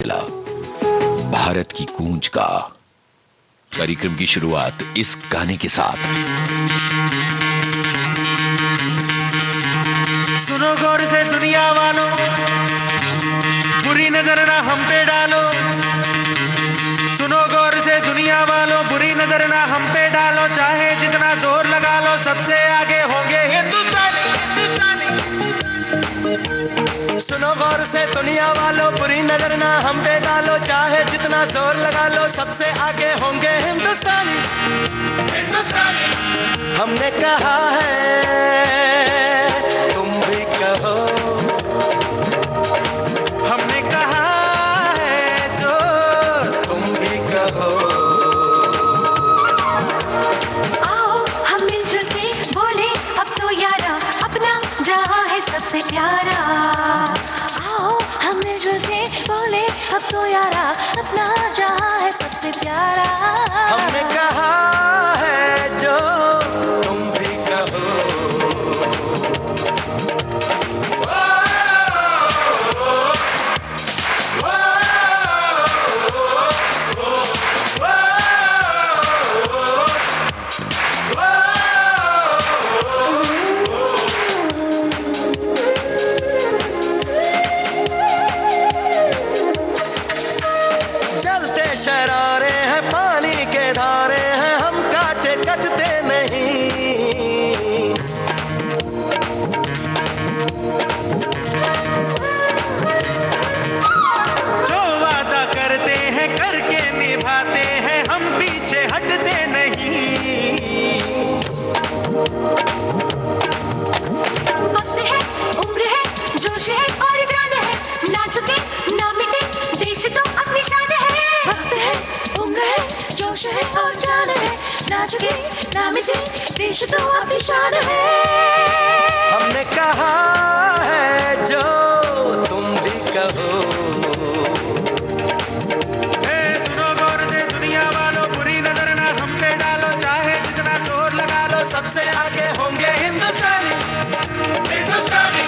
मिला भारत की गूंज का कार्यक्रम की शुरुआत इस गाने के साथ। सुनो गौर से दुनिया वालों, बुरी नजर ना हम पे डालो। सुनो गौर से दुनिया वालों, बुरी नजर ना हम पे डालो। चाहे जितना जोर लगा लो, सबसे आगे होंगे हिंदुस्तानी, हिंदुस्तानी। सुनो गौर से दुनिया वालों, बुरी नजर ना हम पे डालो। चाहे जितना जोर लगा लो, सबसे आगे होंगे हिंदुस्तानी, हिंदुस्तानी। हमने कहा है, तुम भी कहो। हमने कहा है जो तुम भी कहो। आओ हम मिलजुल के बोले अब तो यारा, अपना जहां है सबसे प्यारा। आओ हम मिलजुल के बोले अब तो यारा, अपना जहां है सबसे प्यारा। हमने कहा है जो तुम भी कहो। चलते शरारे हैं, पानी के धारे हैं, हम काटे कटते नहीं। जो वादा करते हैं करके निभाते हैं, हम पीछे हटते नहीं। वक्त है, उम्र है, जोश है और जान है, ना झुके ना मिटे देश तो अपनी शान है। वक्त है, उम्र है, जोश है और जान है, ना झुके ना मिटे देश तो अपनी शान है। हमने कहा है जो तुम भी कहो। सुनो गौर से दुनिया वालों, बुरी नजर ना हम पे डालो। चाहे जितना जोर लगा लो, सबसे आगे होंगे हिंदुस्तानी, हिंदुस्तानी।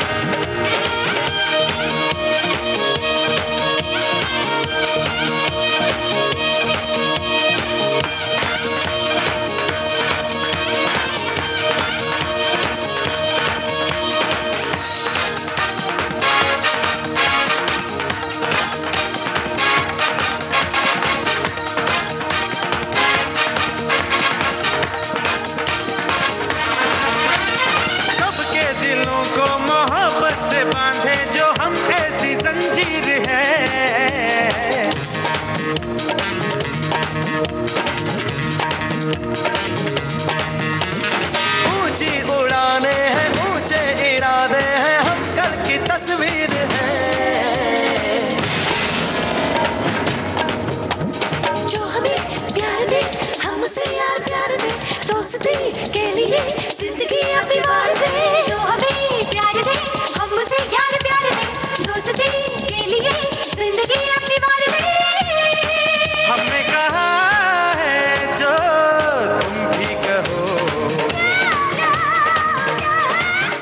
सबके दिलों को मोहब्बत से बांधे जो हम ऐसी जंजीर है। ऊंची उड़ाने हैं, ऊंचे इरादे हैं, हम कल की तस्वीर है। जो हमें प्यार दे, हम उसे यार प्यार दे, दोस्ती के लिए जिंदगी अपनी वार दे। जो हमें प्यार दे, हम उसे यार प्यार दे, दोस्ती के लिए जिंदगी अपनी वार दे। हमने कहा है जो तुम भी कहो।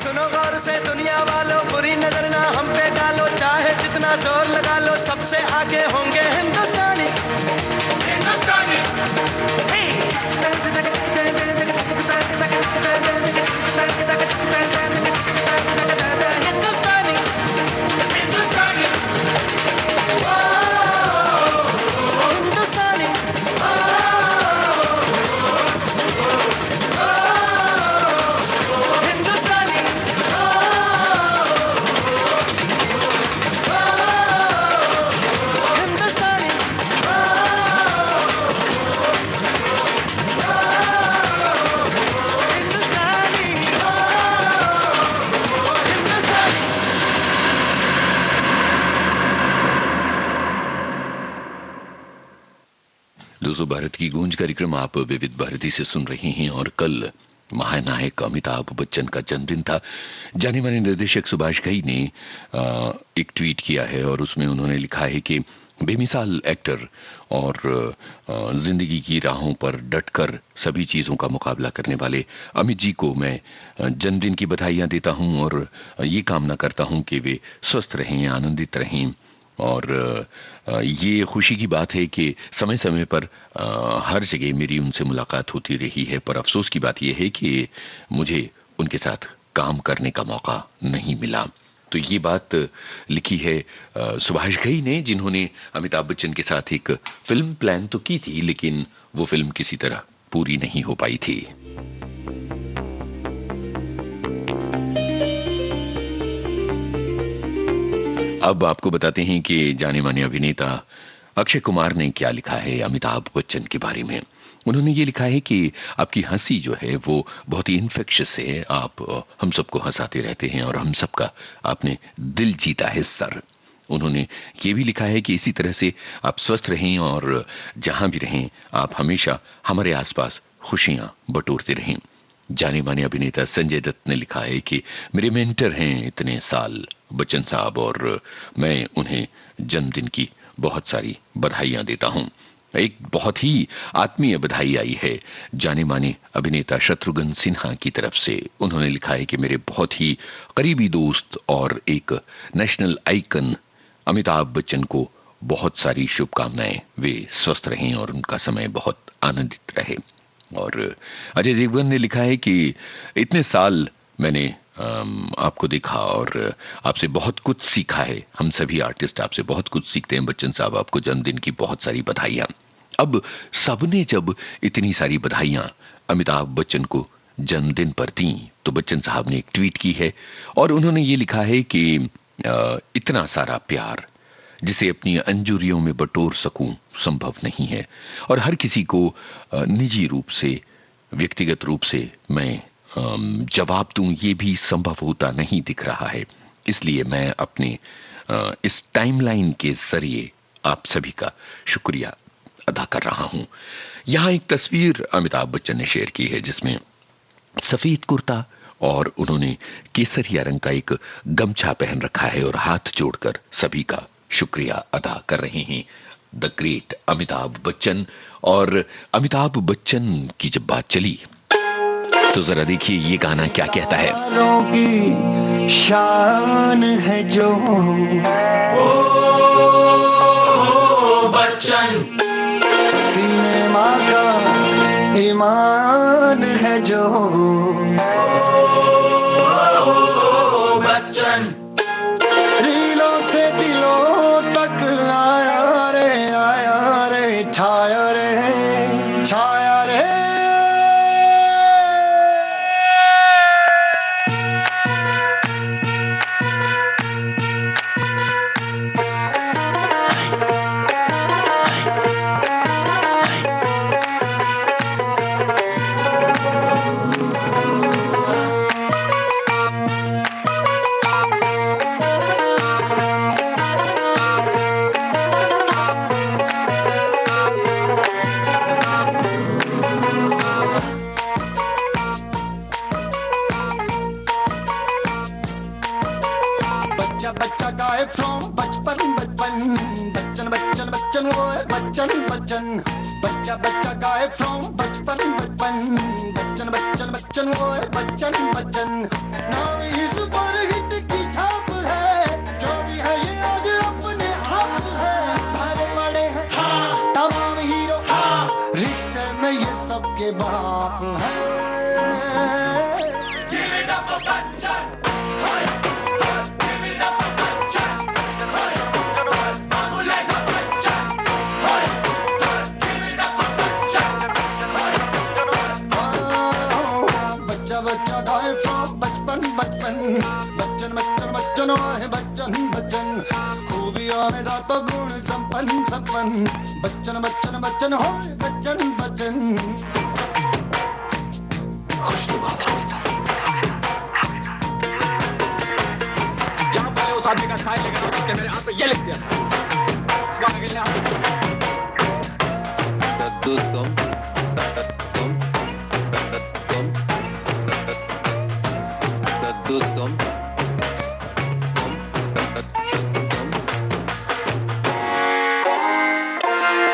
सुनो गौर से दुनिया वालों, बुरी नजर ना हम पे डालो। चाहे जितना जोर लगा लो, सबसे आगे होंगे हिंदुस्तानी, हिंदुस्तानी। हिंदुस्तानी, हिंदुस्तानी। हिंदुस्तानी। हिंदुस्तानी। हिंदुस्तानी। दोस्तों, भारत की गूंज कार्यक्रम आप विविध भारती से सुन रहे हैं और कल महानायक अमिताभ बच्चन का जन्मदिन था। जाने माने निर्देशक सुभाष घई ने एक ट्वीट किया है और उसमें उन्होंने लिखा है कि बेमिसाल एक्टर और जिंदगी की राहों पर डटकर सभी चीजों का मुकाबला करने वाले अमित जी को मैं जन्मदिन की बधाइयां देता हूं और ये कामना करता हूं कि वे स्वस्थ रहें, आनंदित रहें और ये खुशी की बात है कि समय समय पर हर जगह मेरी उनसे मुलाकात होती रही है, पर अफसोस की बात यह है कि मुझे उनके साथ काम करने का मौका नहीं मिला। तो ये बात लिखी है सुभाष घई ने, जिन्होंने अमिताभ बच्चन के साथ एक फिल्म प्लान तो की थी, लेकिन वो फिल्म किसी तरह पूरी नहीं हो पाई थी। अब आपको बताते हैं कि जाने माने अभिनेता अक्षय कुमार ने क्या लिखा है अमिताभ बच्चन के बारे में। उन्होंने ये लिखा है कि आपकी हंसी जो है वो बहुत ही इन्फेक्शियस है, आप हम सबको हंसाते रहते हैं और हम सबका आपने दिल जीता है सर। उन्होंने ये भी लिखा है कि इसी तरह से आप स्वस्थ रहें और जहां भी रहें आप हमेशा हमारे आसपास खुशियां बटोरते रहें। जाने माने अभिनेता संजय दत्त ने लिखा है कि मेरे मेंटर हैं इतने साल बच्चन साहब, और मैं उन्हें जन्मदिन की बहुत सारी बधाइयां देता हूं। एक बहुत ही आत्मीय बधाई आई है जाने माने अभिनेता शत्रुघ्न सिन्हा की तरफ से। उन्होंने लिखा है कि मेरे बहुत ही करीबी दोस्त और एक नेशनल आइकन अमिताभ बच्चन को बहुत सारी शुभकामनाएं, वे स्वस्थ रहें और उनका समय बहुत आनंदित रहे। और अजय देवगन ने लिखा है कि इतने साल मैंने आपको देखा और आपसे बहुत कुछ सीखा है। हम सभी आर्टिस्ट आपसे बहुत कुछ सीखते हैं बच्चन साहब, आपको जन्मदिन की बहुत सारी बधाइयां। अब सबने जब इतनी सारी बधाइयां अमिताभ बच्चन को जन्मदिन पर दी तो बच्चन साहब ने एक ट्वीट की है और उन्होंने ये लिखा है कि इतना सारा प्यार जिसे अपनी अंजुरियों में बटोर सकूं संभव नहीं है, और हर किसी को निजी रूप से, व्यक्तिगत रूप से मैं जवाब दूं ये भी संभव होता नहीं दिख रहा है। इसलिए मैं अपने इस टाइमलाइन के जरिए आप सभी का शुक्रिया अदा कर रहा हूं। यहां एक तस्वीर अमिताभ बच्चन ने शेयर की है जिसमें सफेद कुर्ता और उन्होंने केसरिया रंग का एक गमछा पहन रखा है और हाथ जोड़कर सभी का शुक्रिया अदा कर रहे हैं द ग्रेट अमिताभ बच्चन। और अमिताभ बच्चन की जब बात चली तो जरा देखिए ये गाना क्या कहता है। की शान है जो बच्चन, सिनेमा का ईमान है जो बच्चन, रीलों से दिलों तक आया रे छाया रे छाया रे। बच्चा गाए फ्रॉम बचपन बचपन बच्चन बच्चन बच्चन वो है बच्चन बच्चन। बच्चा गाए फ्रॉम बचपन बचपन बच्चन बच्चन बच्चन वो है बच्चन बच्चन। नाम इस पर हिट की छाप है, जो भी है ये आज अपने आप है। भरे पड़े हैं तमाम हीरो, रिश्ते में ये सबके बाप है। Give it up for Bachchan. बच्चा गाए फ्रॉम बचपन बचपन बच्चन बच्चन बच्चन है बच्चन बच्चन। खूबियों में जातो गुण संपन्न संपन्न बच्चन बच्चन बच्चन हो बच्चन बच्चन। यहाँ पहले उस आदमी का शायर लेकर मेरे हाथ पे ये लिख दिया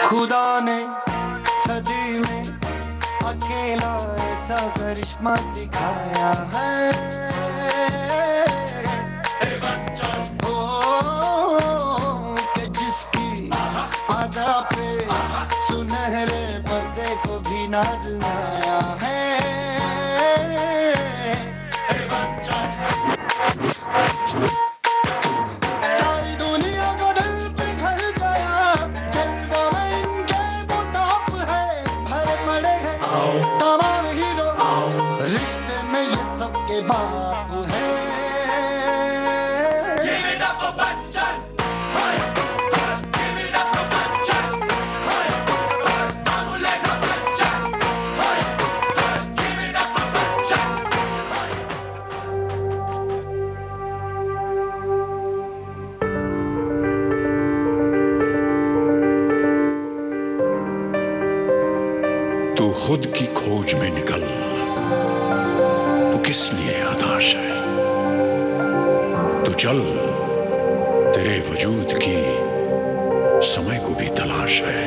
खुदा ने सदी में अकेला ऐसा करिश्मा दिखाया है। ओ, कि राजा पे सुनहरे पर्दे को भी नाज आया है। सारी दुनिया को दिल पे घर गया, दिलों में इनके वो ताप है, भरे पड़े हैं तमाम हीरो, रिश्ते में ये सबके बाप है। तू खुद की खोज में निकल, तू किस लिए हताश है? तू चल, तेरे वजूद की समय को भी तलाश है,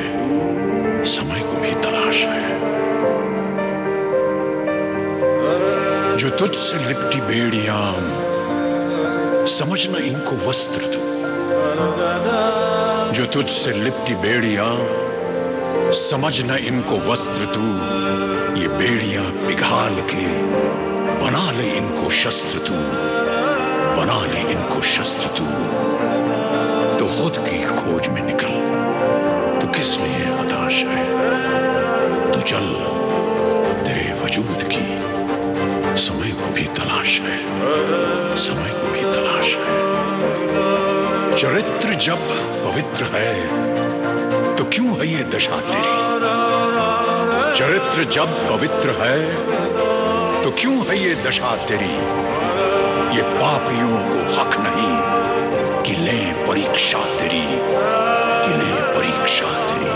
समय को भी तलाश है। जो तुझसे लिपटी बेड़ियां, समझना इनको वस्त्र तू। जो तुझसे लिपटी बेड़ियां, समझना इनको वस्त्र तू। ये बेड़ियां पिघाल के बना ले इनको शस्त्र तू, बना ले इनको शस्त्र तू। तो खुद की खोज में निकल, तो किस लिए हताश है? तो चल, तेरे वजूद की समय को भी तलाश है, समय को भी तलाश है। चरित्र जब पवित्र है तो क्यों है ये दशा तेरी? चरित्र जब पवित्र है तो क्यों है ये दशा तेरी? ये पापियों को हक नहीं कि लें परीक्षा तेरी, कि लें परीक्षा तेरी।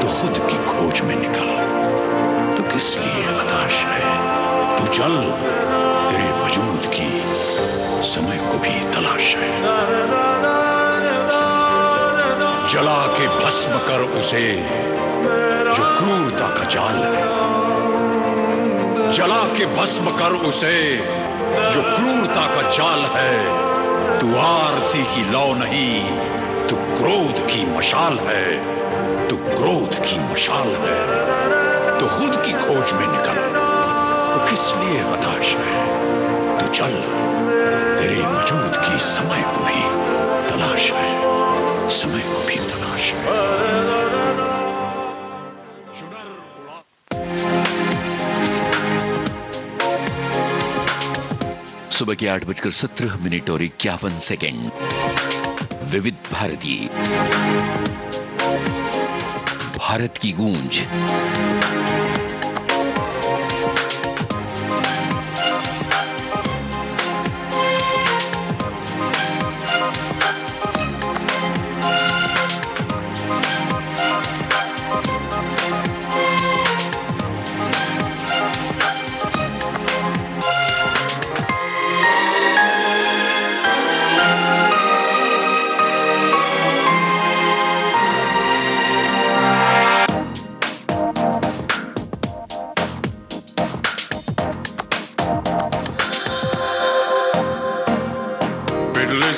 तो खुद की खोज में निकल, तो किस लिए हताश है? तू चल, तेरे वजूद की समय को भी तलाश है। जला के भस्म कर उसे जो क्रूरता का जाल है, जला के भस्म कर उसे जो क्रूरता का जाल है। तू आरती की लौ नहीं, तू क्रोध की मशाल है, तू क्रोध की मशाल है। तो खुद की खोज में निकल, तो किस लिए हताश है? तो चल, तेरे वजूद की समय को भी तलाश है, समय को भी तलाश है। सुबह के 8:17 और 51 विविध भारती, भारत की गूंज।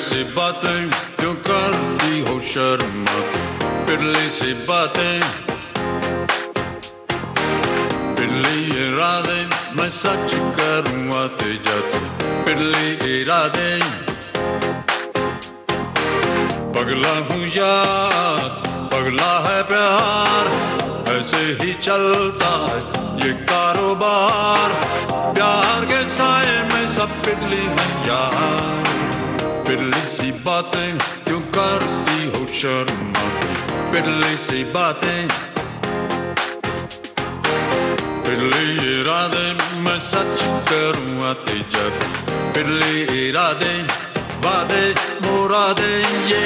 सी बातें क्यों करती हो शर्मा, पिरली सी बातें, पिरली इरादे मैं सच करूं आते जाते, पिरली इरादे। पगला हूं यार, पगला है प्यार, ऐसे ही चलता है ये कारोबार। प्यार के साए में सब पिरली है यार, पिरली सी बातें क्यों करती हो शर्मा, पिरली सी बातें, पिरली इरादे मैं सच करूं आते जाते, पिरली इरादे, वादे मुरादे ये।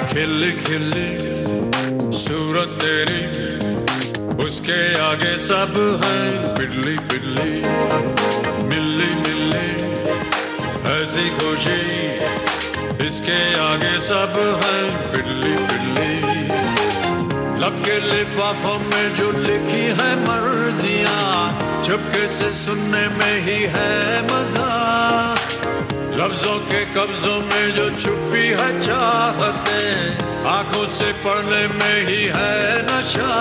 खिली खिली सूरत उसके आगे सब है पिडली पिडली, मिल्ली मिल्ली ऐसी खुशी, इसके आगे सब है पिडली पिडली। लब के लिफाफों में जो लिखी है मर्जियां, चुपके से सुनने में ही है मजा। लफ्जों के कब्जों में जो छुपी है चाहते, आंखों से पढ़ने में ही है नशा।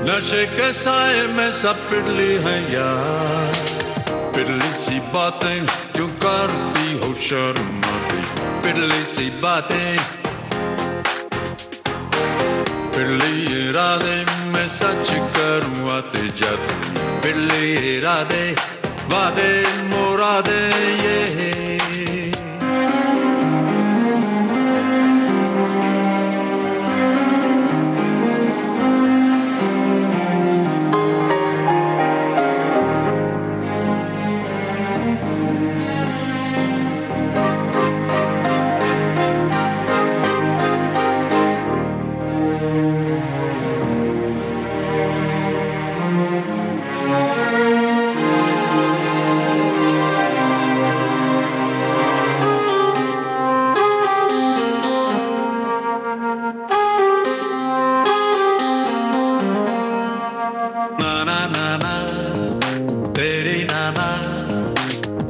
नशे के साए में सब पिडली है यार, पिडली सी बातें क्यों करती हो शर्माती, पिडली सी बातें। पिडली इरादे मैं सच करूं आते जाते, पिडली इरादे वादे मुरादे ये।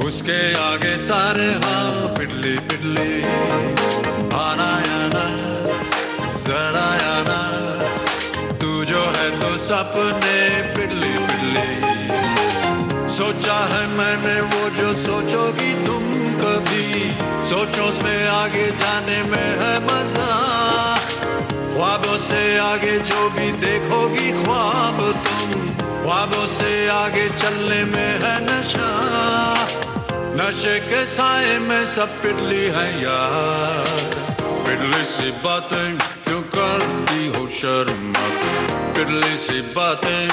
उसके आगे सारे हाँ पिडली पिडली, आना आना जरा आना, तू जो है तो सपने पिडली पिडली। सोचा है मैंने वो जो सोचोगी तुम कभी, सोचो में आगे जाने में है मजा। ख्वाबों से आगे जो भी देखोगी ख्वाब तुम, ख्वाबों से आगे चलने में है नशा। नशे के साए में सब पिडली है यार, पिडली सी बातें क्यों करती हो शर्माती, पिडली सी बातें।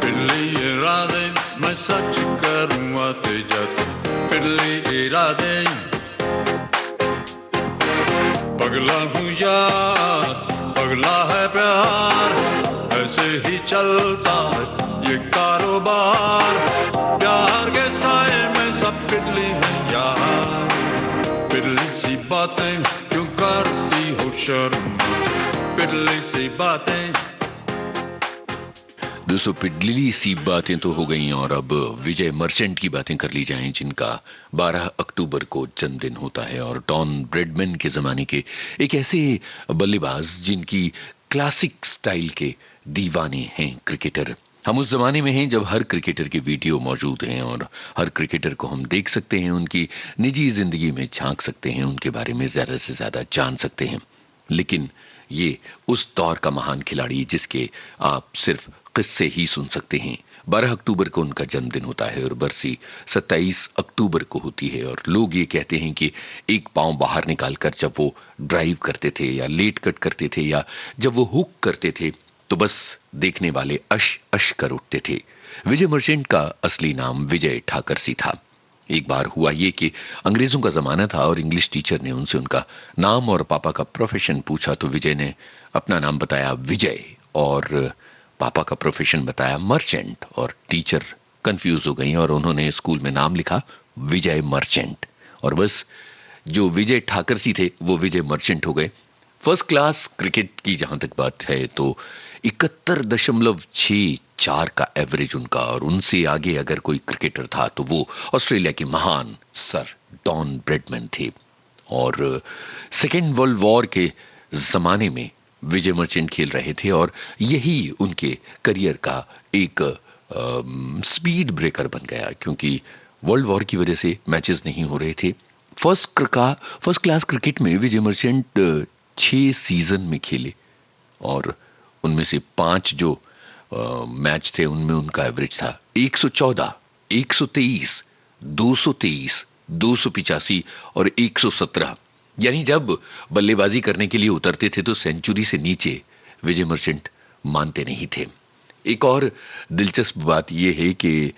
पिडली इरादे मैं सच करूं आते जाते, पिडली इरादे। पगला हूँ यार, पगला है प्यार, ऐसे ही चलता है ये कारोबार। प्यार के साए में सब पिडली है यार, पिडली सी बातें क्यों करती हो शर्म, पिडली सी बातें। दोस्तों पिडली सी बातें तो हो गई और अब विजय मर्चेंट की बातें कर ली जाएं, जिनका 12 अक्टूबर को जन्मदिन होता है और डॉन ब्रैडमैन के जमाने के एक ऐसे बल्लेबाज जिनकी क्लासिक स्टाइल के दीवाने हैं क्रिकेटर। हम उस जमाने में हैं जब हर क्रिकेटर की वीडियो मौजूद हैं और हर क्रिकेटर को हम देख सकते हैं, उनकी निजी जिंदगी में झांक सकते हैं, उनके बारे में ज्यादा से ज्यादा जान सकते हैं। लेकिन ये उस दौर का महान खिलाड़ी जिसके आप सिर्फ किस्से ही सुन सकते हैं। 12 अक्टूबर को उनका जन्मदिन होता है और बरसी 27 अक्टूबर को होती है और लोग ये कहते हैं कि एक पांव बाहर निकालकर जब वो ड्राइव करते थे या लेट कट करते थे या जब वो हुक करते थे तो बस देखने वाले अश अश कर उठते थे। विजय मर्चेंट का असली नाम विजय ठाकरसी था। एक बार हुआ ये कि अंग्रेजों का जमाना था और इंग्लिश टीचर ने उनसे उनका नाम और पापा का प्रोफेशन पूछा तो विजय ने अपना नाम बताया विजय और पापा का प्रोफेशन बताया मर्चेंट, और टीचर कंफ्यूज हो गई और उन्होंने स्कूल में नाम लिखा विजय मर्चेंट और बस जो विजय ठाकरसी थे वो विजय मर्चेंट हो गए। फर्स्ट क्लास क्रिकेट की जहां तक बात है तो 71.64 का एवरेज उनका, और उनसे आगे अगर कोई क्रिकेटर था तो वो ऑस्ट्रेलिया के महान सर डॉन ब्रैडमैन थे। और सेकेंड वर्ल्ड वॉर के जमाने में विजय मर्चेंट खेल रहे थे और यही उनके करियर का एक स्पीड ब्रेकर बन गया, क्योंकि वर्ल्ड वॉर की वजह से मैचेस नहीं हो रहे थे। फर्स्ट क्लास क्रिकेट में विजय मर्चेंट 6 सीजन में खेले और उनमें से 5 जो मैच थे उनमें उनका एवरेज था 114, 123, 223, 285 और 117। यानी जब बल्लेबाजी करने के लिए उतरते थे तो सेंचुरी से नीचे विजय मर्चेंट मानते नहीं थे। एक और दिलचस्प बात यह है कि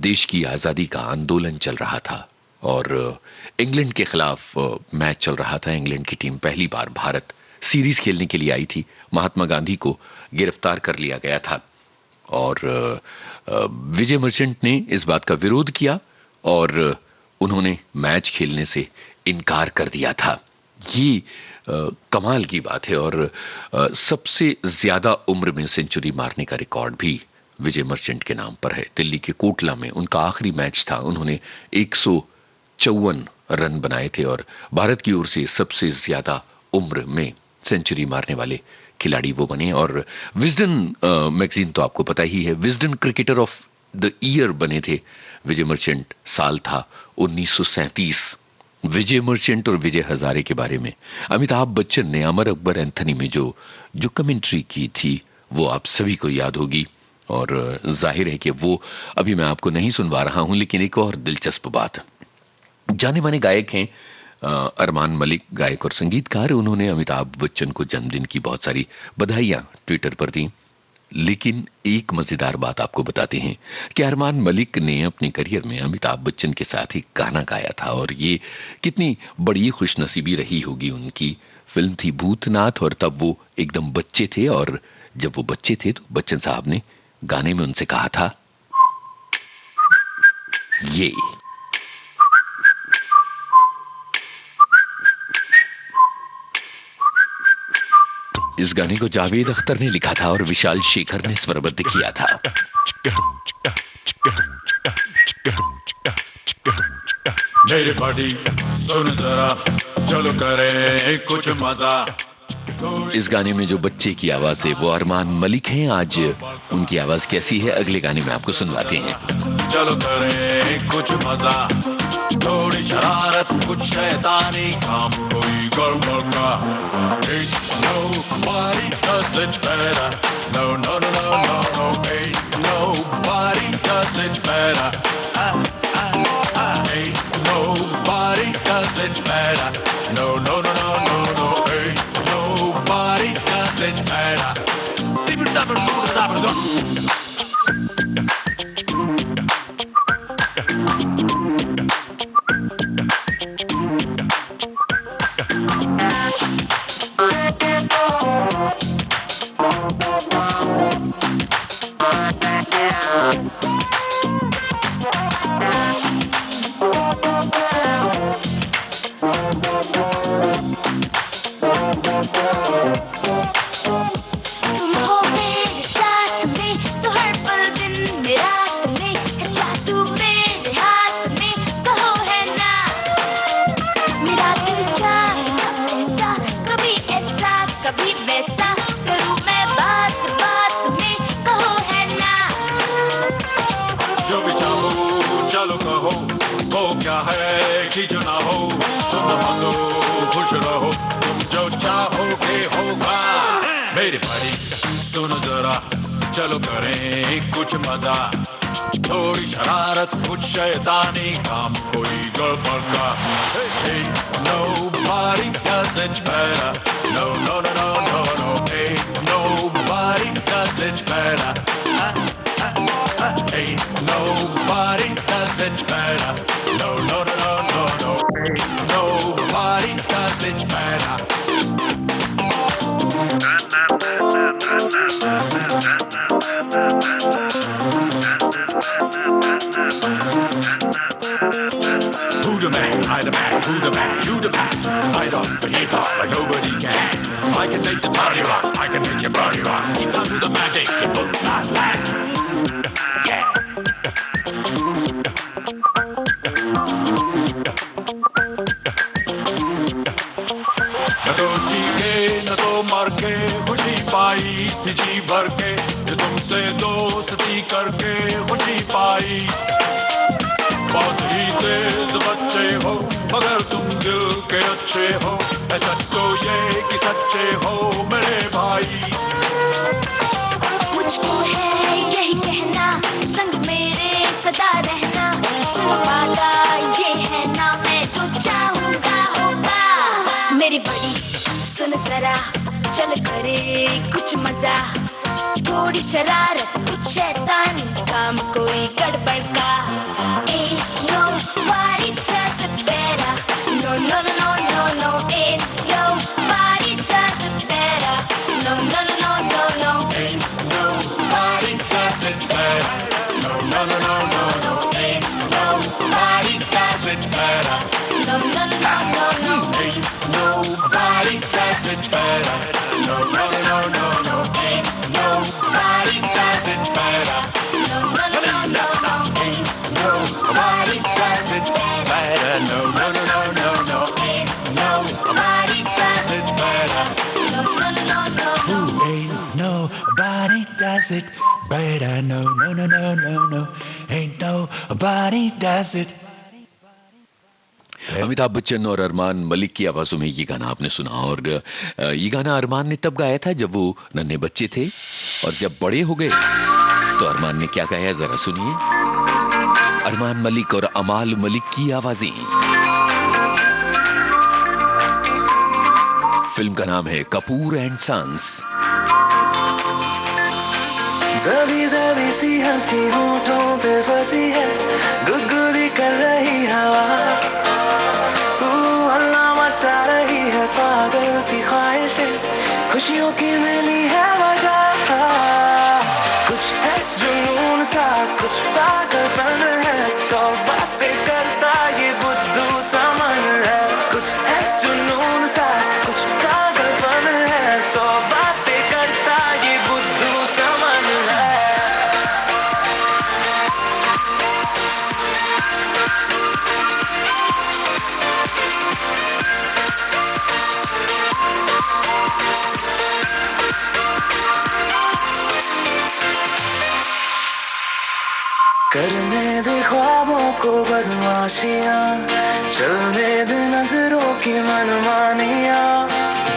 देश की आजादी का आंदोलन चल रहा था और इंग्लैंड के खिलाफ मैच चल रहा था। इंग्लैंड की टीम पहली बार भारत सीरीज खेलने के लिए आई थी। महात्मा गांधी को गिरफ्तार कर लिया गया था और विजय मर्चेंट ने इस बात का विरोध किया और उन्होंने मैच खेलने से इनकार कर दिया था। ये कमाल की बात है और सबसे ज्यादा उम्र में सेंचुरी मारने का रिकॉर्ड भी विजय मर्चेंट के नाम पर है। दिल्ली के कोटला में उनका आखिरी मैच था, उन्होंने 154 रन बनाए थे और भारत की ओर से सबसे ज्यादा उम्र में सेंचुरी मारने वाले खिलाड़ी वो बने। और विजडन मैगजीन तो आपको पता ही है, Wisden cricketer of the year बने थे विजय मर्चेंट। साल था 1937। विजय मर्चेंट और विजय हजारे के बारे में अमिताभ बच्चन ने अमर अकबर एंथनी में जो कमेंट्री की थी वो आप सभी को याद होगी और जाहिर है कि वो अभी मैं आपको नहीं सुनवा रहा हूं। लेकिन एक और दिलचस्प बात, जाने माने गायक हैं अरमान मलिक, गायक और संगीतकार। उन्होंने अमिताभ बच्चन को जन्मदिन की बहुत सारी बधाइयां ट्विटर पर दी। लेकिन एक मजेदार बात आपको बताते हैं कि अरमान मलिक ने अपने करियर में अमिताभ बच्चन के साथ एक गाना गाया था और ये कितनी बड़ी खुशनसीबी रही होगी उनकी। फिल्म थी भूतनाथ और तब वो एकदम बच्चे थे और जब वो बच्चे थे तो बच्चन साहब ने गाने में उनसे कहा था ये। इस गाने को जावेद अख्तर ने लिखा था और विशाल शेखर ने स्वरबद्ध किया था। मेरे बड़ी सुन जरा, चलो करें कुछ मजा। इस गाने में जो बच्चे की आवाज है वो अरमान मलिक हैं। आज उनकी आवाज कैसी है अगले गाने में आपको सुनवाते हैं। चलो करें कुछ मजा, थोड़ी शरारत, कुछ शैतानी काम, कोई गड़बड़ का। Nobody does it better. No, no, no, no, no, no. Ain't nobody does it better. Ain't nobody does it better. No, no, no, no, no, no. Ain't nobody does it better. चलो कहो हो क्या है कि जो ना हो, तुम हंसो खुश रहो, तुम जो चाहोगे होगा। मेरे भाई सुनो जरा, चलो करें कुछ मजा, थोड़ी शरारत, कुछ शैतानी काम, कोई गड़बड़ का। Nobody does it better. No, no, no, no, no, no. Ain't nobody does it better. Ain't nobody does it better. No, no, no, no, no, no. Ain't nobody does it better. Who the man? I the man. Who the man? You the man. I don't the hip hop like nobody can. I can make the party rock. I can make your body rock. Keep on to the magic. You both not laugh. Yeah. न तो GK न तो मर के खुशी पाई थी जी भर के, जो तुमसे दोस्ती करके खुशी पाई। बहुत ही तेज बच्चे हो मगर तुम दिल के अच्छे हो, है सच तो ये कि सच्चे हो मेरे भाई। मुझको है यही कहना, संग मेरे सदा रहना, सुनो वादा ये है ना, मैं जो चाहूंगा होगा। मेरी बड़ी सुन जरा, चल करे कुछ मजा, थोड़ी शरारत, कुछ शैतानी काम, कोई गड़बड़ का। Ain't nobody does it better. No, no, no, no, no, no. Ain't nobody does it does it better. No, no, no, no, no, no. Ain't nobody does it. Amitabh Bachchan और अरमान मलिक की आवाजों में ये गाना आपने सुना। और ये गाना अरमान ने तब गाया था जब वो नन्हे बच्चे थे, और जब बड़े हो गए तो अरमान ने क्या गाया, जरा सुनिए। अरमान मलिक और अमाल मलिक की आवाजें। फिल्म का नाम है कपूर एंड सन्स। दबी दबी सी हंसी होठों पे फंसी है, गुदगुदी कर रही हवा, हल्ला मचा रही है पागल सी ख्वाहिशें, खुशियों की मिली है वजह, कुछ है जुनून सा कुछ पागलपन है, तो बातें करता ये बुद्धू समन है, कुछ है जुनून सा कुछ पागलपन है, सो बातें करता ये बुद्धू समन है। करने दे ख्वाबों को बदमाशियां, चलने दे नजरों की मनमानियां,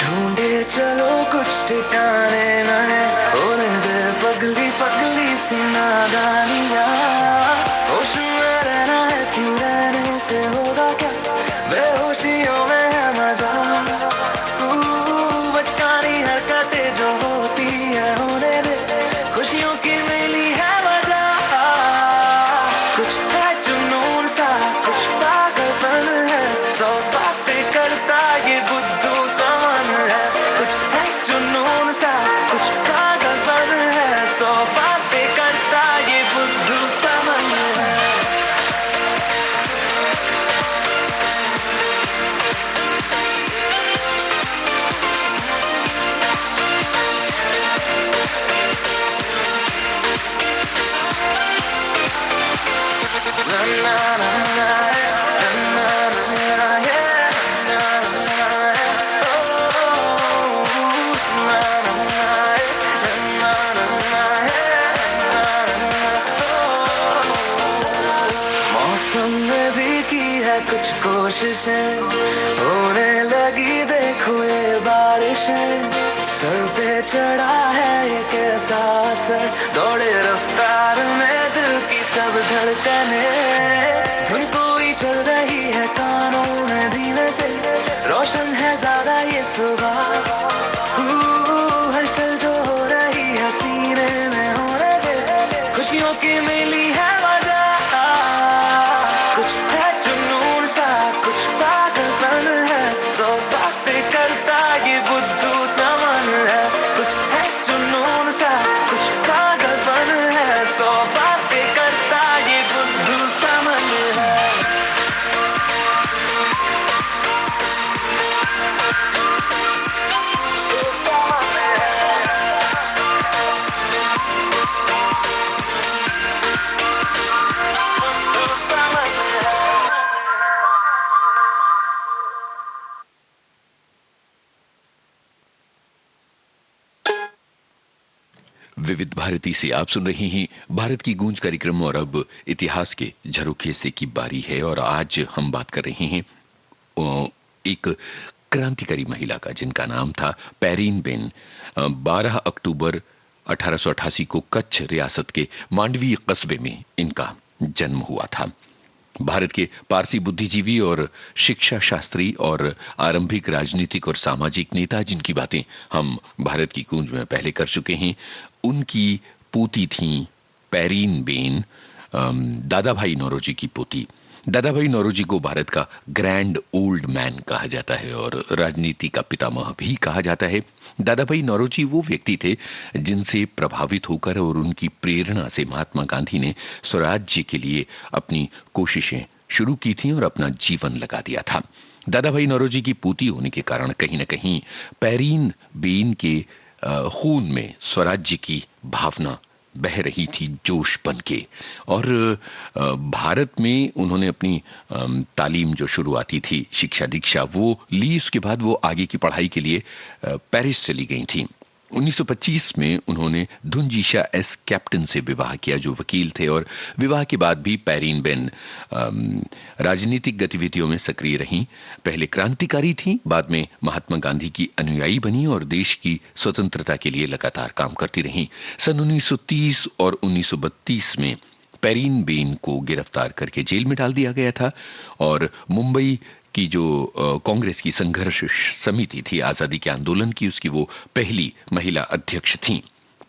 ढूंढे चलो कुछ ठिकाने नए, होने दे पगली पगली सी नादानियां, होश में रहना है क्यों रहने से होगा क्या, बेहोशियों में है मजा, बचकानी हरकतें जो होती है होने दे, खुशियों की मिली है वजह, कुछ है जुनून सा कुछ पागलपन है, सौ बातें करता ये बुद्धू समन है, कुछ है जुनून सा कुछ पागलपन है, सौ बातें करता ये बुद्धू समन है। मौसम ने भी की है कुछ कोशिशें, होने लगी देखो ये बारिशें, सर पे चढ़ा है ये कैसा असर, दौड़े रफ्तार में दिल की सब धड़कने, धुन कोई चल रही है कानों में धीमे से, रोशन है ज्यादा ये सुबह, हलचल जो हो रही है सीने में होने दे, खुशियों की मिली है वजह, कुछ है जुनून सा कुछ पागलपन है, सो बातें करता ये बुद्धू समन है, कुछ है जुनून सा कुछ पागलपन है, सो बातें करता ये बुद्धू समन है। विविध भारती से आप सुन रहे हैं भारत की गूंज कार्यक्रम, और अब इतिहास के झरोखे से की बारी है। और आज हम बात कर रहे हैं एक क्रांतिकारी महिला का, जिनका नाम था पैरीन बेन। 12 अक्टूबर 1888 को कच्छ रियासत के मांडवी कस्बे में इनका जन्म हुआ था। भारत के पारसी बुद्धिजीवी और शिक्षा शास्त्री और आरंभिक राजनीतिक और सामाजिक नेता, जिनकी बातें हम भारत की गूंज में पहले कर चुके हैं, उनकी पोती थी पैरीन बेन, दादा भाई नौरोजी की पोती। दादा भाई नौरोजी को भारत का ग्रैंड ओल्ड मैन कहा जाता है और राजनीति का पितामह भी कहा जाता है। दादा भाई नौरोजी वो व्यक्ति थे जिनसे प्रभावित होकर और उनकी प्रेरणा से महात्मा गांधी ने स्वराज्य के लिए अपनी कोशिशें शुरू की थी और अपना जीवन लगा दिया था। दादा भाई नौरोजी की पोती होने के कारण कहीं न कहीं पैरीन बेन के खून में स्वराज्य की भावना बह रही थी जोश बन के। और भारत में उन्होंने अपनी तालीम जो शुरुआती थी, शिक्षा दीक्षा, वो ली। उसके बाद वो आगे की पढ़ाई के लिए पेरिस चली गई थी 1925 में उन्होंने धुंजीशा एस कैप्टन से विवाह किया, जो वकील थे, और विवाह के बाद भी पैरीन बेन राजनीतिक गतिविधियों में सक्रिय रहीं। पहले क्रांतिकारी थीं, बाद में महात्मा गांधी की अनुयायी बनी और देश की स्वतंत्रता के लिए लगातार काम करती रहीं। सन 1930 और 1932 में पैरीन बेन को गिरफ्तार करके जेल में डाल दिया गया था और मुंबई की जो कांग्रेस की संघर्ष समिति थी आजादी के आंदोलन की, उसकी वो पहली महिला अध्यक्ष थीं।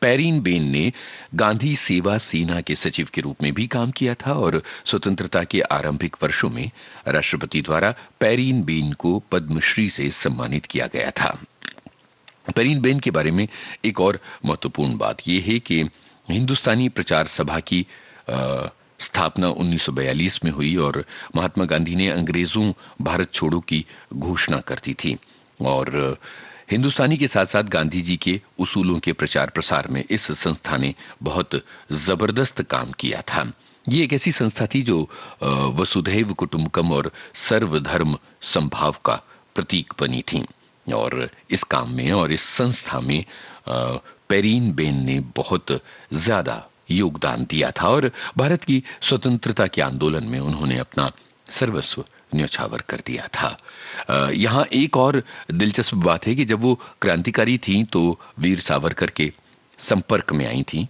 पैरीन बेन ने गांधी सेवा सेना के सचिव के रूप में भी काम किया था और स्वतंत्रता के आरंभिक वर्षों में राष्ट्रपति द्वारा पैरीन बेन को पद्मश्री से सम्मानित किया गया था। पैरीन बेन के बारे में एक और महत्वपूर्ण बात यह है कि हिंदुस्तानी प्रचार सभा की स्थापना 1942 में हुई और महात्मा गांधी ने अंग्रेजों भारत छोड़ो की घोषणा करती थी और हिंदुस्तानी के साथ साथ गांधी जी के उसूलों के प्रचार प्रसार में इस संस्था ने बहुत जबरदस्त काम किया था। ये एक ऐसी संस्था थी जो वसुधैव कुटुंबकम और सर्वधर्म संभाव का प्रतीक बनी थी और इस काम में और इस संस्था में पैरीन बेन ने बहुत ज्यादा योगदान दिया था और भारत की स्वतंत्रता के आंदोलन में उन्होंने अपना सर्वस्व न्यौछावर कर दिया था। यहाँ एक और दिलचस्प बात है कि जब वो क्रांतिकारी थीं तो वीर सावरकर के संपर्क में आई थीं।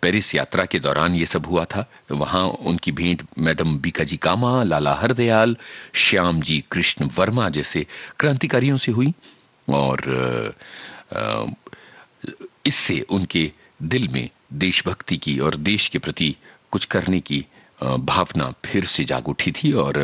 पेरिस यात्रा के दौरान ये सब हुआ था। वहाँ उनकी भेंट मैडम बीकाजी कामा, लाला हरदयाल, श्याम जी कृष्ण वर्मा जैसे क्रांतिकारियों से हुई और इससे उनके दिल में देशभक्ति की और देश के प्रति कुछ करने की भावना फिर से जाग उठी थी और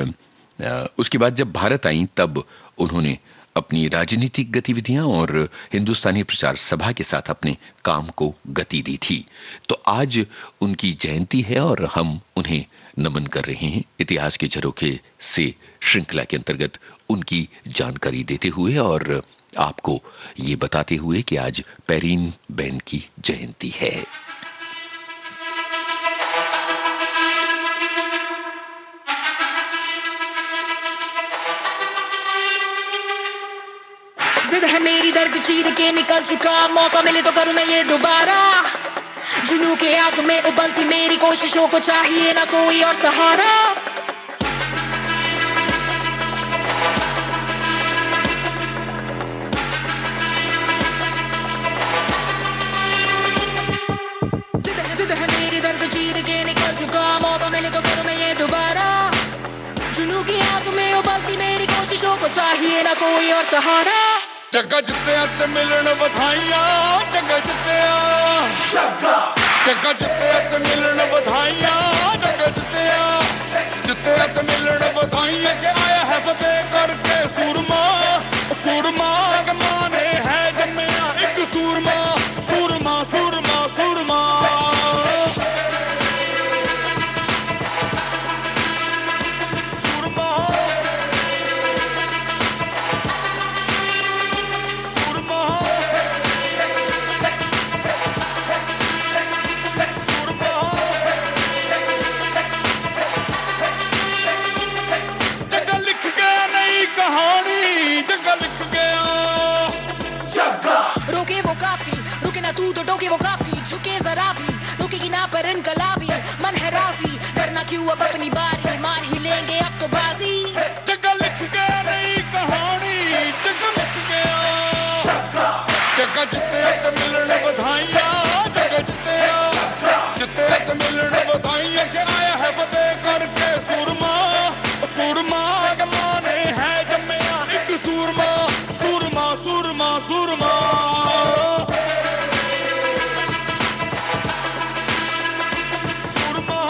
उसके बाद जब भारत आई तब उन्होंने अपनी राजनीतिक गतिविधियां और हिंदुस्तानी प्रचार सभा के साथ अपने काम को गति दी थी। तो आज उनकी जयंती है और हम उन्हें नमन कर रहे हैं इतिहास के झरोखे से श्रृंखला के अंतर्गत उनकी जानकारी देते हुए और आपको ये बताते हुए कि आज पैरीन बेन की जयंती है। जिद है मेरी दर्द चीर के निकल चुका, मौका मिले तो करूं मैं ये दोबारा। जुनू के आग में उबलती मेरी कोशिशों को चाहिए ना कोई और सहारा। जिद है मेरी दर्द चीर के निकल चुका, मौका मिले तो करूं मैं ये दोबारा। जुनू की आग में उबलती मेरी कोशिशों को चाहिए ना कोई और सहारा। जग्गा जित्तिया ते मिलन बधाइयां, जग्गा जित्तिया, जग्गा जित्तिया ते मिलन बधाइयां, जग्गा जित्तिया, जित्तिया ते मिलन बधाइयां के आया है फतेह करके सूरमा। सूरमा के माने है जम्मिया एक सूरमा, सूरमा सूरमा सूरमा। रोके वो काफी, रुके ना तू तो टोके वो काफी, झुके जरा भी, रुकेगी ना पर इनकलाबी, मन है राजी, डरना क्यों अब अपनी बारी, मार ही लेंगे अब तो बाजी। जग्गा लिख गया नई कहानी, जग्गा लिख गया, जग्गा जित्तिया ते मिलन बधाइयां, जग्गा जित्तिया, जित्तिया ते मिलन बधाइयां के आया है फतेह करके सूरमा। सूरमा के माने है जम्मिया एक सूरमा, सूरमा सूरमा सूरमा। सूरमा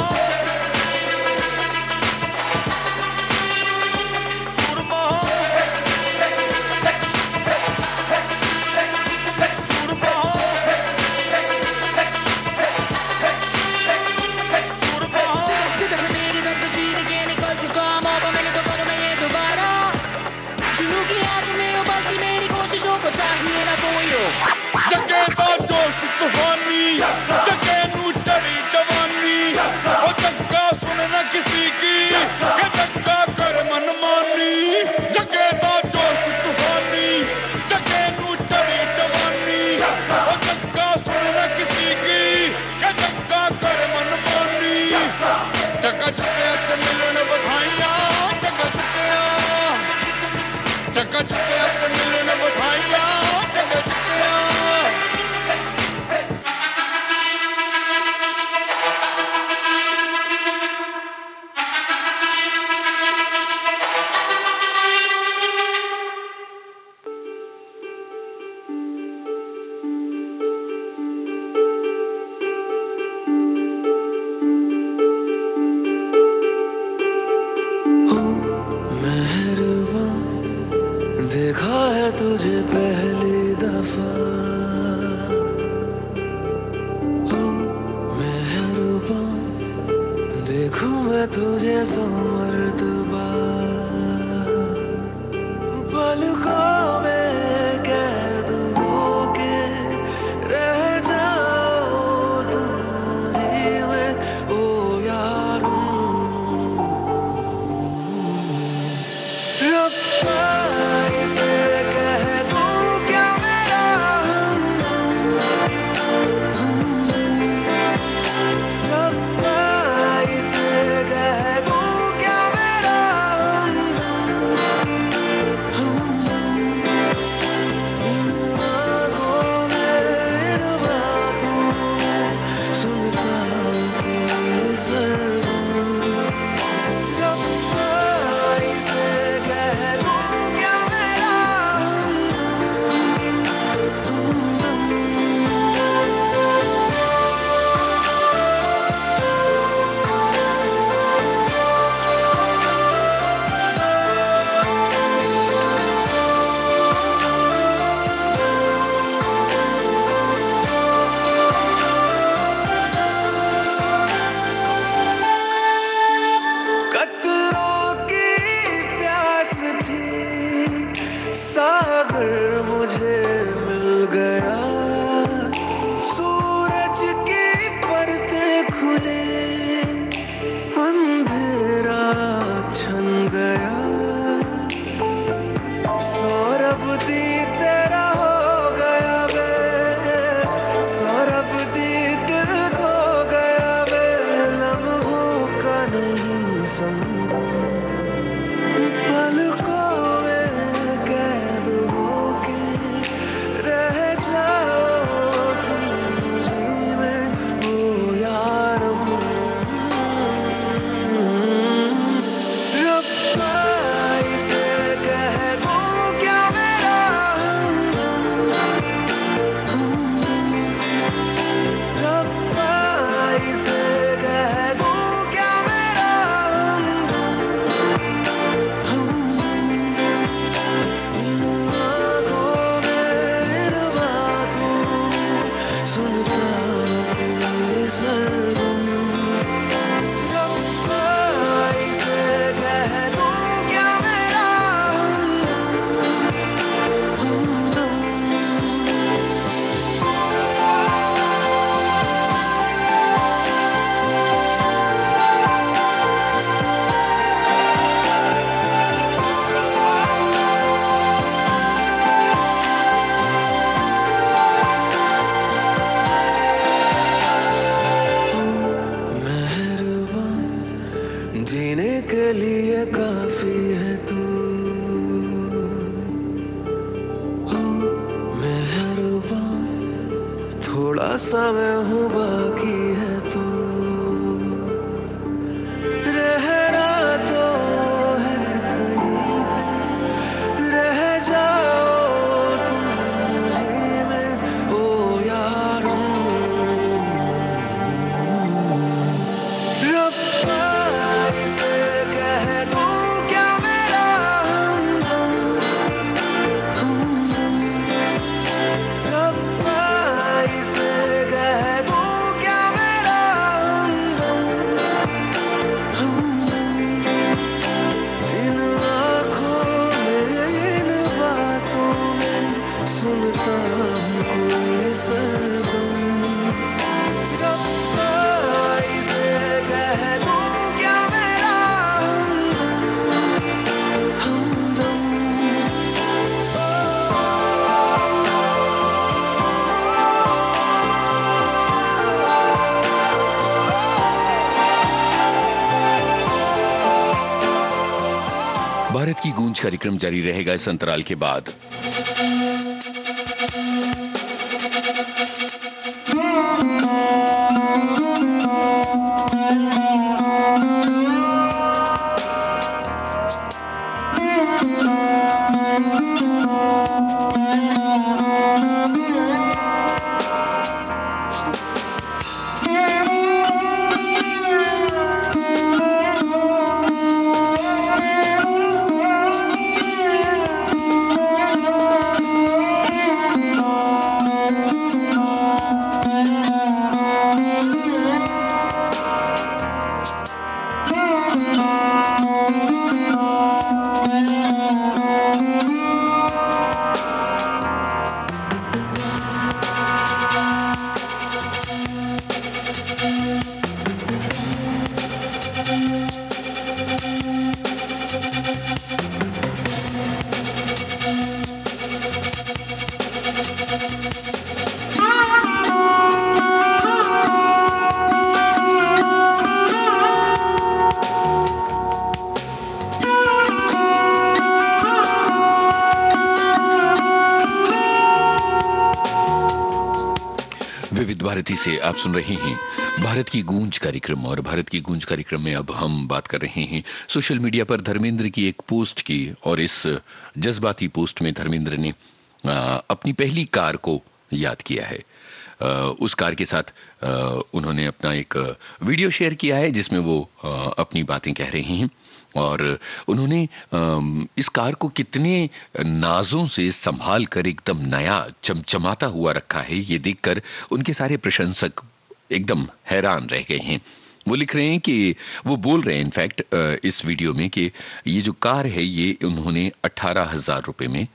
ये सौ मर्तबा पलकों में कैद होके रह जाओ तुम मुझे में ओ यारो रब्बा इसे कह दूं क्या मेरा रब्बा इसे कह दूं क्या मेरा इन आँखों में इन बातों में सुनता हूँ कोई सरगम रब्बा इसे कह दूं क्या मेरा कतरों की प्यास थी सागर मुझे मिल गया सूरज की परतें खुली अंधेरा छन गया सौरभ दी तेरा हो गया वे सौरभ दी दिल खो गया वे लम्हों का नहीं संगम पलकों में कैद होके रह जाओ तुम मुझे में ओ यारो रब्बा इसे कह दूं क्या मेरा रब्बा इसे कह दूं क्या मेरा इन आँखों में इन बातों में सुनता कोई सरगम रब्बा इसे कह दूं क्या मेरा मेहरबान जीने के लिए काफी है तू हो मेहरबान थोड़ा समय हूँ बाकी है तू रहना तो है कहीं पे रह जाओ तुम मुझे में ओ यारो रब्बा इसे कह दूं क्या मेरा रब्बा इसे कह दूं क्या मेरा इन आँखों में इन बातों में सुनता हूँ कोई सरगम रब्बा इसे कह दूं क्या मेरा हमदम भारत की गूंज कार्यक्रम जारी रहेगा इस अंतराल के बाद। विविध भारती से आप सुन रहे हैं भारत की गूंज कार्यक्रम। और भारत की गूंज कार्यक्रम में अब हम बात कर रहे हैं सोशल मीडिया पर धर्मेंद्र की एक पोस्ट की। और इस जज्बाती पोस्ट में धर्मेंद्र ने अपनी पहली कार को याद किया है। उस कार के साथ उन्होंने अपना एक वीडियो शेयर किया है जिसमें वो अपनी बातें कह रहे हैं। और उन्होंने इस कार को कितने नाजों से संभाल कर एकदम नया चमचमाता हुआ रखा है, ये देखकर उनके सारे प्रशंसक एकदम हैरान रह गए हैं। वो लिख रहे हैं कि वो बोल रहे हैं इनफैक्ट इस वीडियो में कि ये जो कार है ये उन्होंने 18,000 रुपए में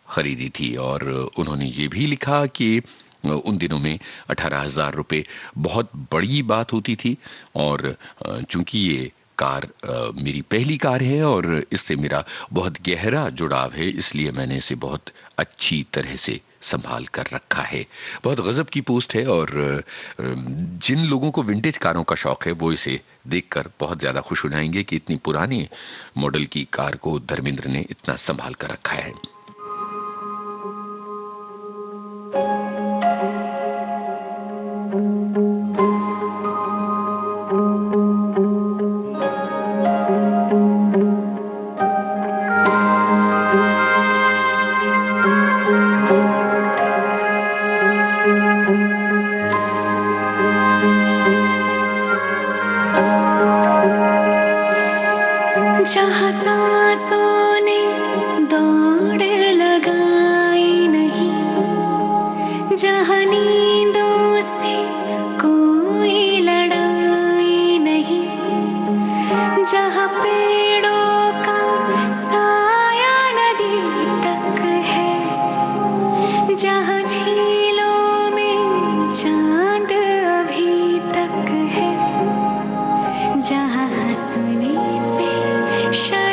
खरीदी थी। और उन्होंने ये भी लिखा कि उन दिनों में 18,000 रुपए बहुत बड़ी बात होती थी। और चूंकि ये कार मेरी पहली कार है और इससे मेरा बहुत गहरा जुड़ाव है, इसलिए मैंने इसे बहुत अच्छी तरह से संभाल कर रखा है। बहुत गजब की पोस्ट है। और जिन लोगों को विंटेज कारों का शौक है वो इसे देखकर बहुत ज्यादा खुश हो जाएंगे कि इतनी पुरानी मॉडल की कार को धर्मेंद्र ने इतना संभाल कर रखा है। जहाँ सांसों ने दौड़ लगाई नहीं, जहाँ नींदों से कोई लड़ाई नहीं, जहाँ पेड़ों का साया नदी तक है, जहाँ झीलों में चांद अभी तक है, जहाँ हंसने पे शर्म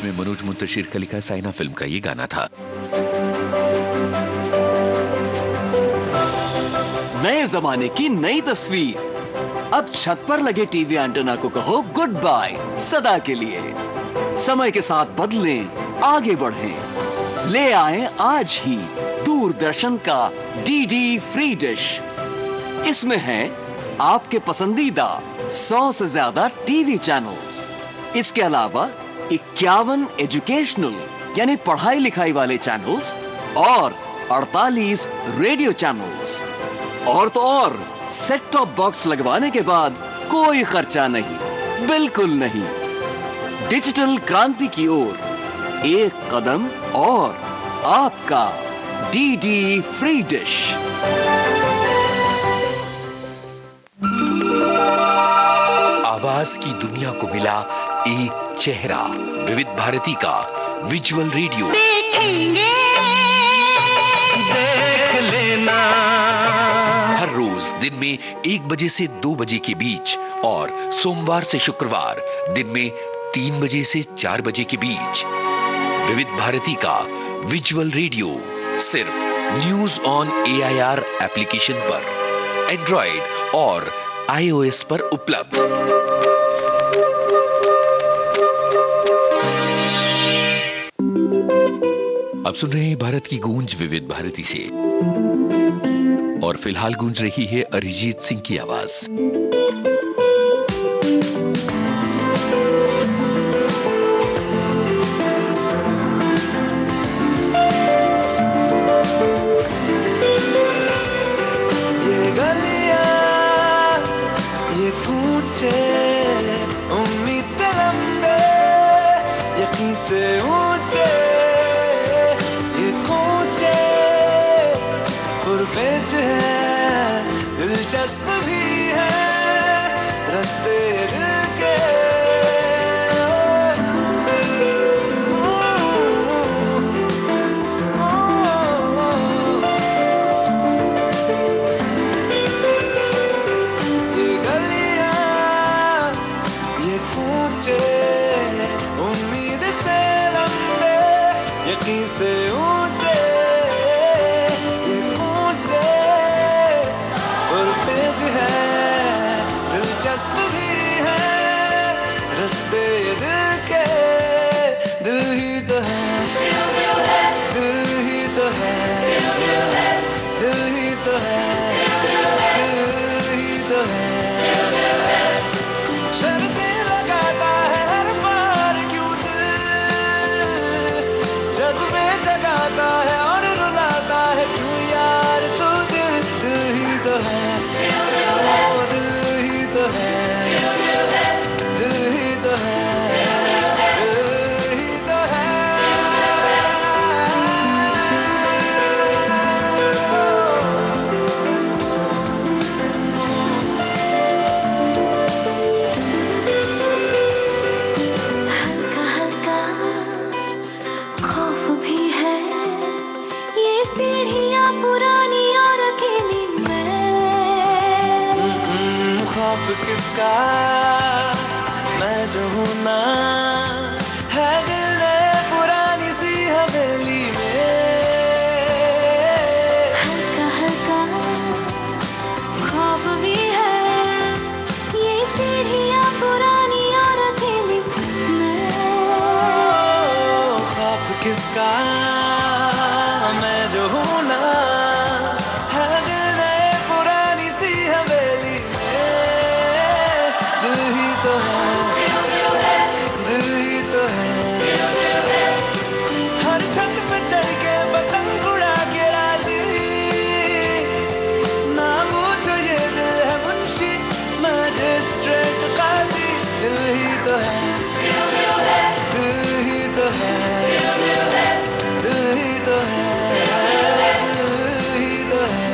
में मनोज मुंतशिर का लिखा साइना फिल्म का ये गाना था। नए जमाने की नई तस्वीर। अब छत पर लगे टीवी एंटेना को कहो गुड बाय सदा के लिए। समय के साथ बदलें, आगे बढ़ें। ले आए आज ही दूरदर्शन का डीडी फ्री डिश। इसमें है आपके पसंदीदा 100 से ज्यादा टीवी चैनल्स। इसके अलावा 51 एजुकेशनल यानी पढ़ाई लिखाई वाले चैनल्स और 48 रेडियो चैनल्स। और तो और सेट टॉप बॉक्स लगवाने के बाद कोई खर्चा नहीं, बिल्कुल नहीं। डिजिटल क्रांति की ओर एक कदम और आपका डीडी फ्री डिश। आवाज की दुनिया को मिला एक चेहरा। विविध भारती का विजुअल रेडियो। देखेंगे देख लेना। हर रोज दिन में 1 बजे से 2 बजे के बीच और सोमवार से शुक्रवार दिन में 3 बजे से 4 बजे के बीच। विविध भारती का विजुअल रेडियो सिर्फ न्यूज ऑन AIR एप्लीकेशन पर, एंड्रॉइड और iOS पर उपलब्ध। अब सुन रहे हैं भारत की गूंज विविध भारती से, और फिलहाल गूंज रही है अरिजीत सिंह की आवाज। ये गलियां, ये कूचे, उम्मीद से लंबे, यकीन से ऊंचे, ये कूचे, पुरपेच है, दिलचस्प भी है, रास्ते दिल के। ये गलियां, ये कूचे, उम्मीद से लंबे, यकीन से ऊंचे, ये कूचे, पुरपेच है, दिलचस्प भी है, रास्ते दिल के। दिल ही तो है, दिल ही तो है, दिल ही तो है, दिल ही तो है। शर्तें लगाता है हर बार क्यों दिल, जज्बे जगाता है और रुलाता है क्यों यार तू दिल। दिल ही तो है, ओ दिल ही तो है, दिल ही तो है, दिल ही तो है। हल्का हल्का खौफ भी है, ये सीढ़ियाँ पुरानी और अकेली मैं। खौफ किसका, मैं जो हूँ ना, है दिल ने पुरानी सी हवेली में। हल्का हल्का खौफ भी है, ये सीढ़ियाँ पुरानी और अकेली मैं। खौफ किसका, मैं जो हूँ ना, है दिल ने पुरानी सी हवेली में। दिल ही तो है, दिल ही तो है, हर छत पे चढ़ के पतंग उड़ा के राजी। ना पूछो ये दिल है मुंशी मजिस्ट्रेट काजी। दिल ही तो है, दिल ही तो है, दिल ही तो है, दिल ही तो है।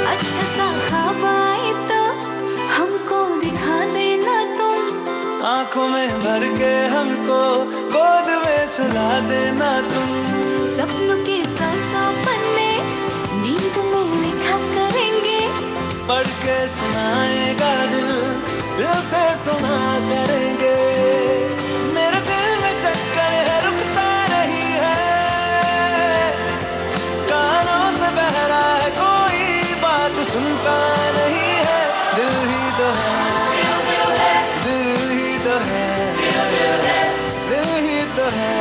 अच्छा सा ख्वाब आए तो हमको दिखा देना तुम। आंखों में भर के हमको गोद में सुला देना तुम। सपनों के साथ पढ़ के सुनाएगा दिल से सुना करेंगे मेरे दिल में चक्कर है रुकता नहीं है कानों से बह रहा है कोई बात सुनता नहीं है दिल ही तो है दिल ही तो है दिल ही तो है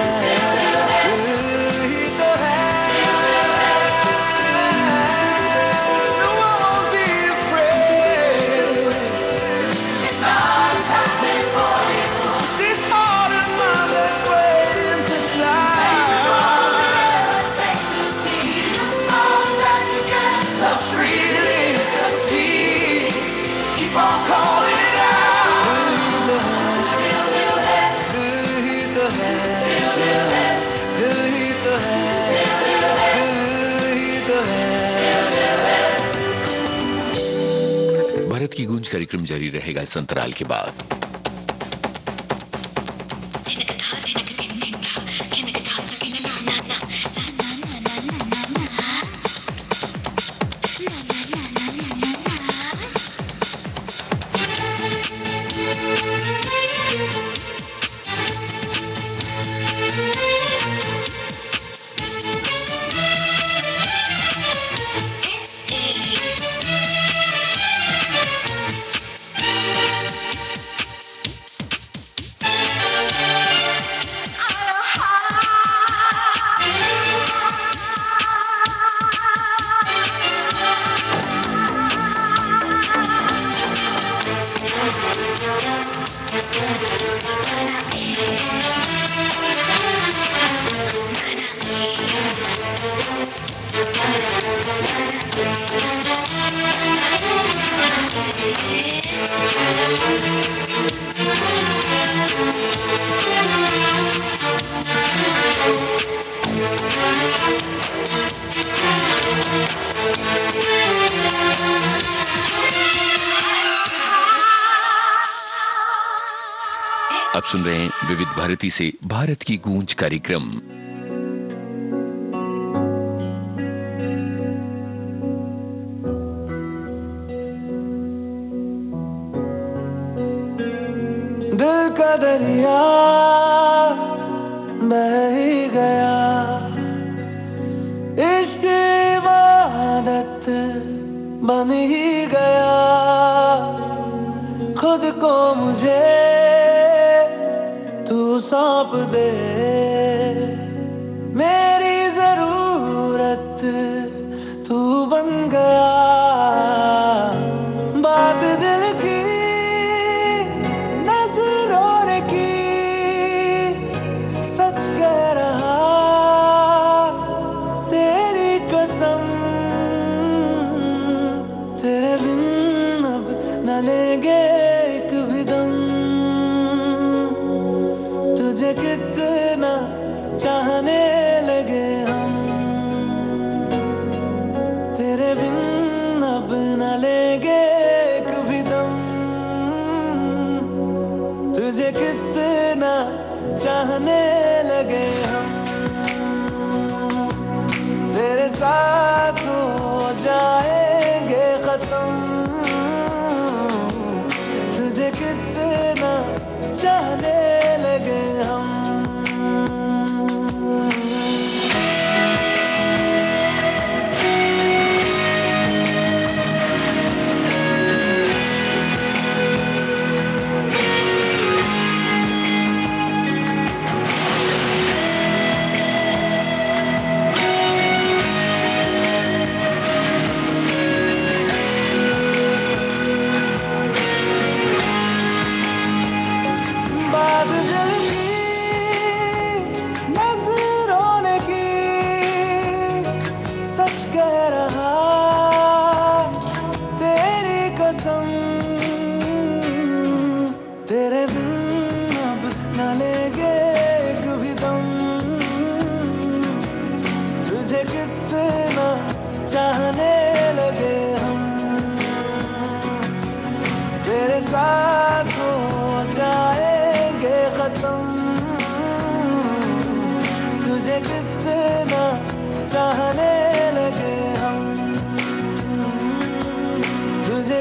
भारत की गूंज कार्यक्रम जारी रहेगा इस अंतराल के बाद। अब सुन रहे हैं विविध भारती से भारत की गूंज कार्यक्रम। दिल का दरिया बह ही गया इश्क इबादत बन ही गया खुद को मुझे तू सौंप दे मेरी जरूरत तू बन गया बात दिल की नजरों की सच कह रहा तेरी कसम तेरे बिन अब न लेंगे एक भी दम तुझे कितना चाहने लगे हम तेरे बिन अब न लेंगे एक भी दम तुझे कितना चाहने लगे हम तेरे साथ हो जाएंगे खत्म तुझे कितना चाहने लगे हम चाहने लगे हम तेरे साथ हो जाएंगे खत्म तुझे कितना चाहने लगे हम तुझे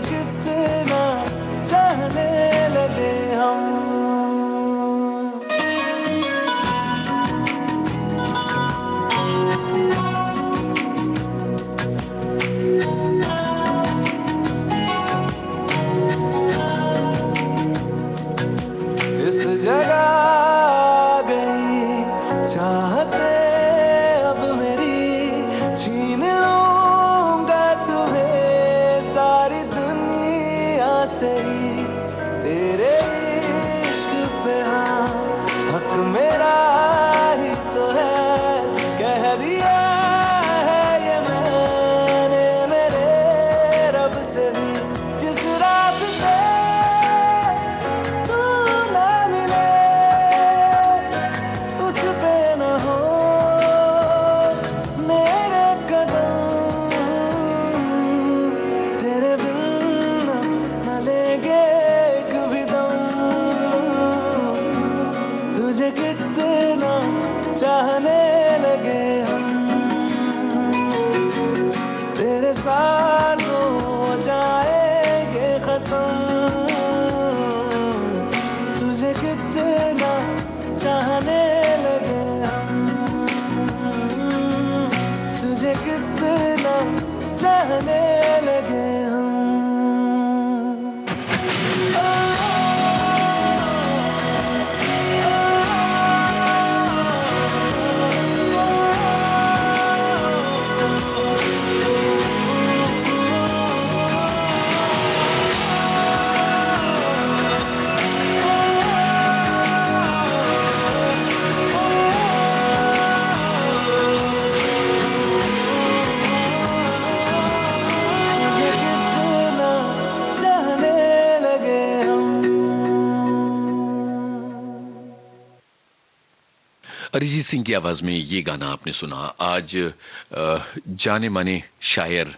चाहने लगे हम। अरिजीत सिंह की आवाज में ये गाना आपने सुना। आज जाने माने शायर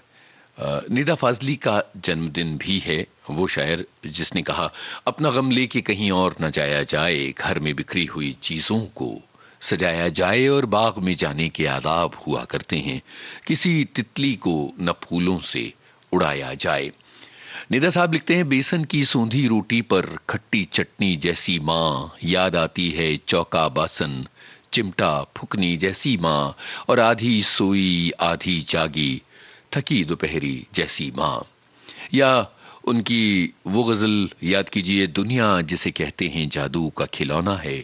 निदा फाजली का जन्मदिन भी है। वो शायर जिसने कहा, अपना गम लेके कहीं और न जाया जाए, घर में बिखरी हुई चीजों को सजाया जाए और बाग में जाने के आदाब हुआ करते हैं, किसी तितली को न फूलों से उड़ाया जाए। निदा साहब लिखते हैं, बेसन की सूंधी रोटी पर खट्टी चटनी जैसी माँ, याद आती है चौका बासन चिमटा फुकनी जैसी माँ, और आधी सोई आधी जागी थकी दोपहरी जैसी माँ। या उनकी वो गजल याद कीजिए, दुनिया जिसे कहते हैं जादू का खिलौना है,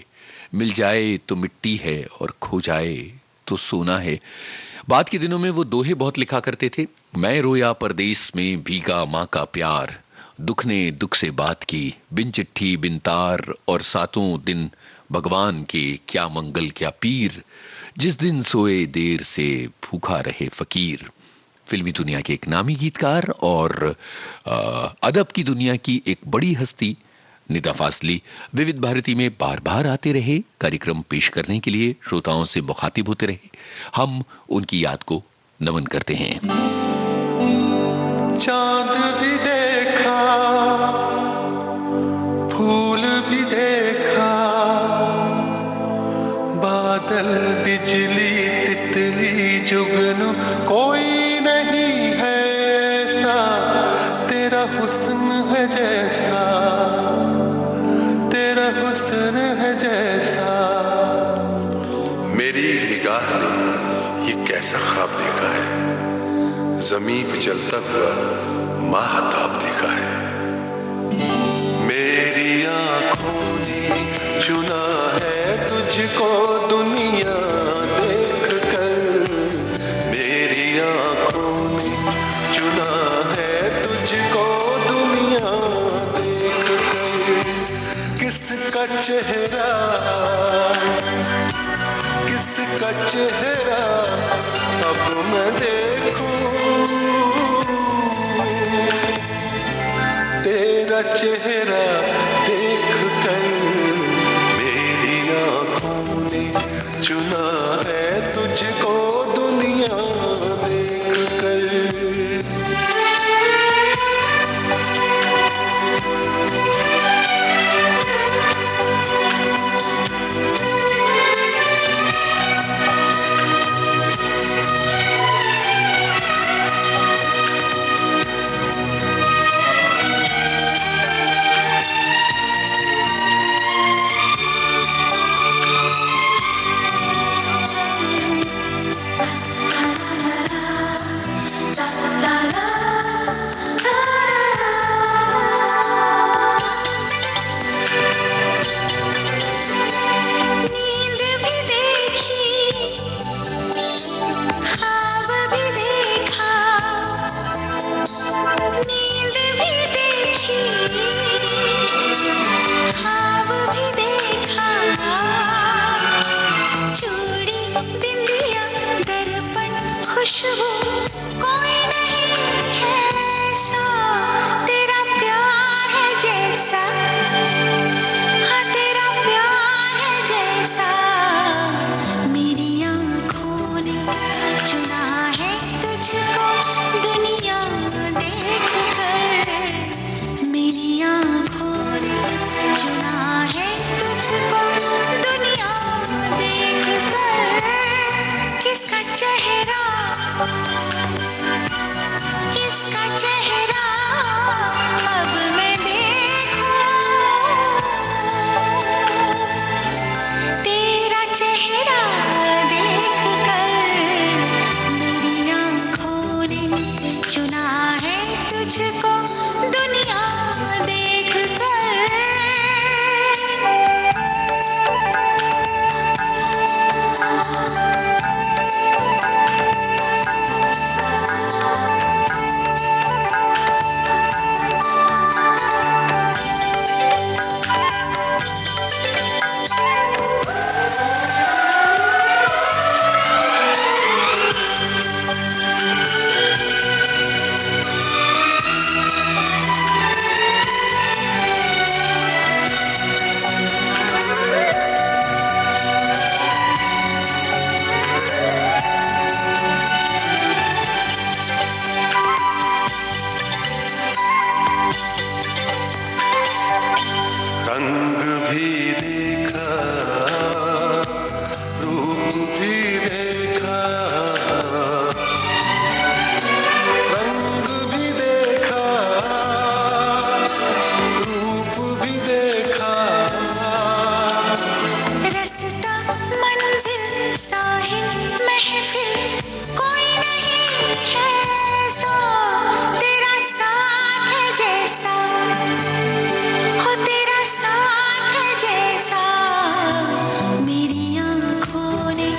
मिल जाए तो मिट्टी है और खो जाए तो सोना है। बाद के दिनों में वो दोहे बहुत लिखा करते थे। मैं रोया परदेस में भीगा माँ का प्यार, दुख ने दुख से बात की बिन चिट्ठी बिन तार, और सातों दिन भगवान के क्या मंगल क्या पीर, जिस दिन सोए देर से भूखा रहे फकीर। फिल्मी दुनिया के एक नामी गीतकार और अदब की दुनिया की एक बड़ी हस्ती निदा फाजली विविध भारती में बार बार आते रहे, कार्यक्रम पेश करने के लिए श्रोताओं से मुखातिब होते रहे। हम उनकी याद को नमन करते हैं। चांद भी देखा, फूल भी देखा, बादल बिजली तितली जुगनू, कोई नहीं है ऐसा, तेरा हुस्न है जैसा, तेरा हुस्न है जैसा। मेरी निगाह ने ये कैसा ख्वाब देखा है, जमीन पे चलता हुआ माहताब देखा है। मेरी आंखों ने चुना है तुझको दुनिया देख कर, मेरी आंखों ने चुना है तुझको दुनिया देख कर। किसका चेहरा, किसका चेहरा अब मैं देखूं, तेरा चेहरा देख कर मेरी आंखों ने चुना है तुझको दुनिया देख कर। तुझको दुनिया देख रंग भी देखा, रूप भी देखा, रंग भी देखा, रूप भी देखा, रास्ता मंजिल साहिल महफिल कोई नहीं है ऐसा तेरा साथ जैसा हो तेरा साथ जैसा मेरी आँखों ने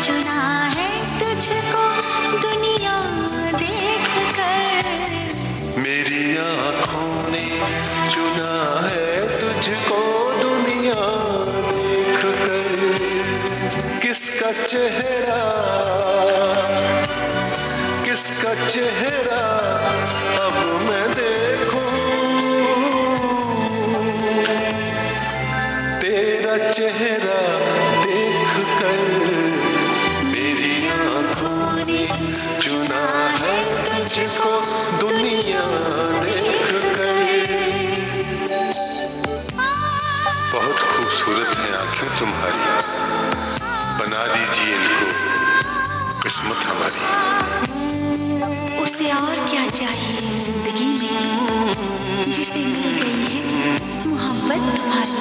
चुना है तुझको दुनिया देख कर मेरी आँखों ने चुना है तुझको दुनिया देख कर। किसका चेहरा, किसका चेहरा अब मैं देखूं, तेरा चेहरा देख कर मेरी आँखों ने चुना है तुझको दुनिया देख कर। बहुत खूबसूरत है आंखें तुम्हारी, बना दीजिए इनको किस्मत हमारी। उसे और क्या चाहिए जिंदगी में जिसे मिल गई है मोहब्बत तुम्हारी।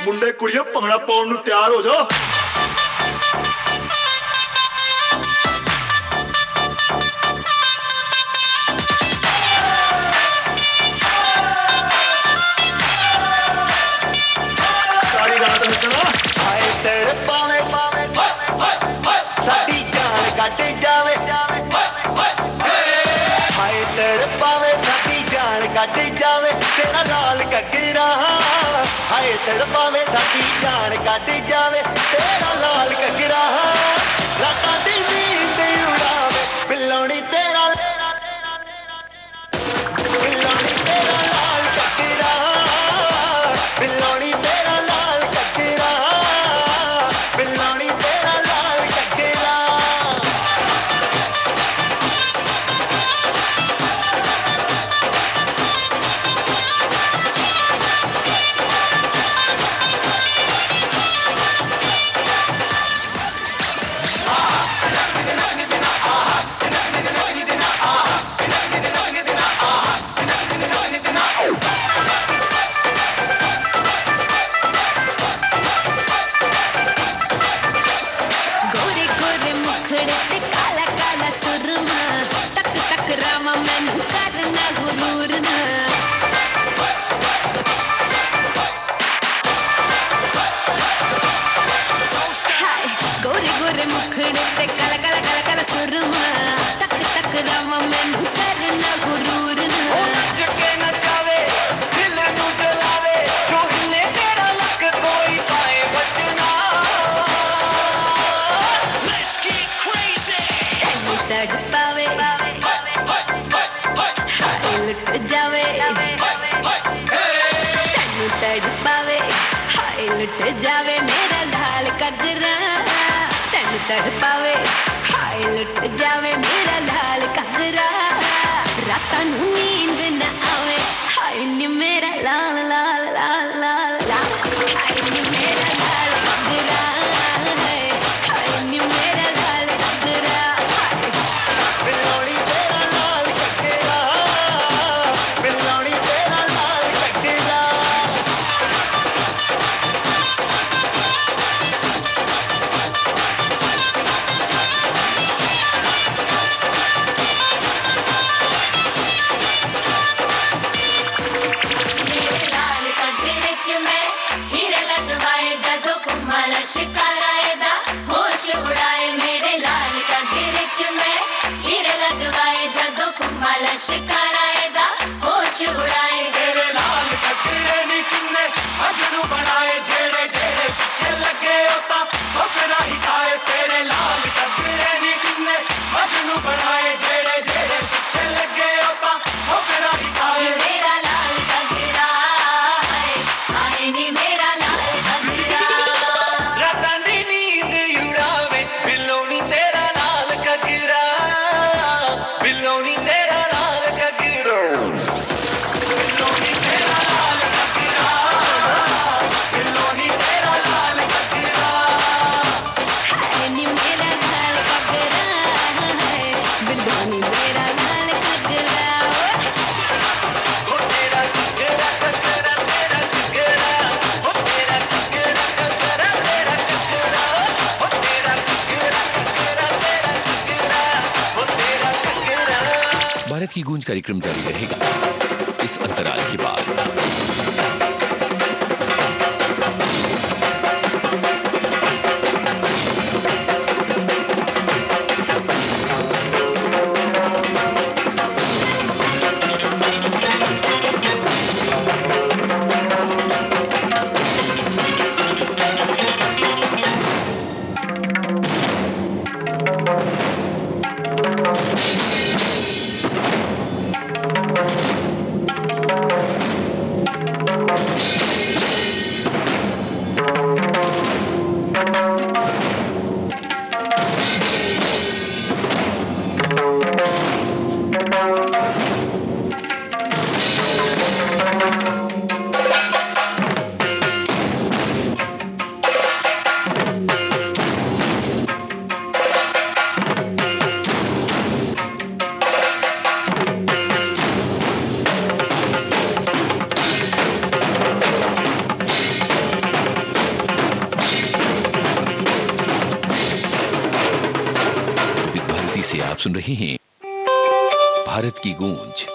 ਮੁੰਡੇ ਕੁੜੀਓ ਭੰਗੜਾ ਪਾਉਣ ਨੂੰ ਤਿਆਰ ਹੋ ਜਾਓ। ਸਾਰੀ ਰਾਤ ਨੱਚਣਾ। ਹਾਏ ਤੜਪਾਵੇਂ ਸਾਡੀ ਜਾਨ ਕੱਢ ਜਾਵੇ, ਹਾਏ ਤੜਪਾਵੇਂ ਸਾਡੀ ਜਾਨ ਕੱਢ ਜਾਵੇ ਤੇਰਾ ਲਾਲ ਘੱਗਰਾ, ਹਾਏ ਤੜਪਾਵੇਂ ਸਾਡੀ ਜਾਨ ਕੱਢ ਜਾਵੇ ਤੇਰਾ ਲਾਲ ਘੱਗਰਾ, ਰਾਤਾਂ ਦੀ ਨੀਂਦ ਉਡਾਵੇ ਬਿੱਲੋਣੀ ਤੇਰਾ, ਬਿੱਲੋਣੀ ਤੇਰਾ ਲਾਲ ਘੱਗਰਾ, ਬਿੱਲੋਣੀ ਤੇਰਾ ਲਾਲ ਘੱਗਰਾ, ਬਿੱਲੋਣੀ ਤੇਰਾ ਲਾਲ ਘੱਗਰਾ। गोरे गोरे मुखड़े ते काला काला सुरमा, तक तक रामा मैनू करना गुरूर ना। हाय गोरे गोरे मुखड़े ते काला काला काला काला सुरमा, तक तक रामा मैनू करना गुरूर ना। जगे नचावे दिल नू जलावे जो हिले तेरा लक कोई पाए बचना। Let's get crazy। तैनू तड़पावे हाय लुट जावे, तैनू तड़पावे हाय लुट जावे मेरा लाल घग्गरा, तैनू तड़पावे हाय लुट जावे मेरा लाल घग्गरा, रातां नू नींद न आवे हाय नी मेरा लाल लाल लाल लाल लाल, हाय नी मेरा लाल घग्गरा, हाय नी मेरा लाल घग्गरा, बिल्लोड़ी तेरा लाल घग्गरा। कराएगा होश उड़ाए तेरे लाल कतरे नी किन्ने मजनू बनाए जेड़े जेड़े पीछे लगे होता ठोकरा ही खाए तेरे लाल कतरे नी किन्ने मजनू बनाए जेड़े जेड़े पीछे लगे होता ठोकरा ही खाए मेरा लाल कगरा है आए नी मेरा लाल कगरा रातां दी नींद उड़ावे बिल्लोनी तेरा लाल कगरा बिल्लोनी तेरा लाल कगरा बिल्लोनी तेरा लाल कगरा बिल्लोनी तेरा लाल कगरा आए नी मेरा लाल कगरा है बिल्लोनी मेरा लाल कगरा ओ तेरा कगरा कगरा तेरा कगरा ओ तेरा कगरा कगरा तेरा कगरा ओ तेरा कगरा कगरा तेरा कगरा ओ तेरा कगरा भारत की गूंज कार्यक्रम जारी रहेगा इस अंतराल के बाद। विविध भारती से आप सुन रहे हैं भारत की गूंज।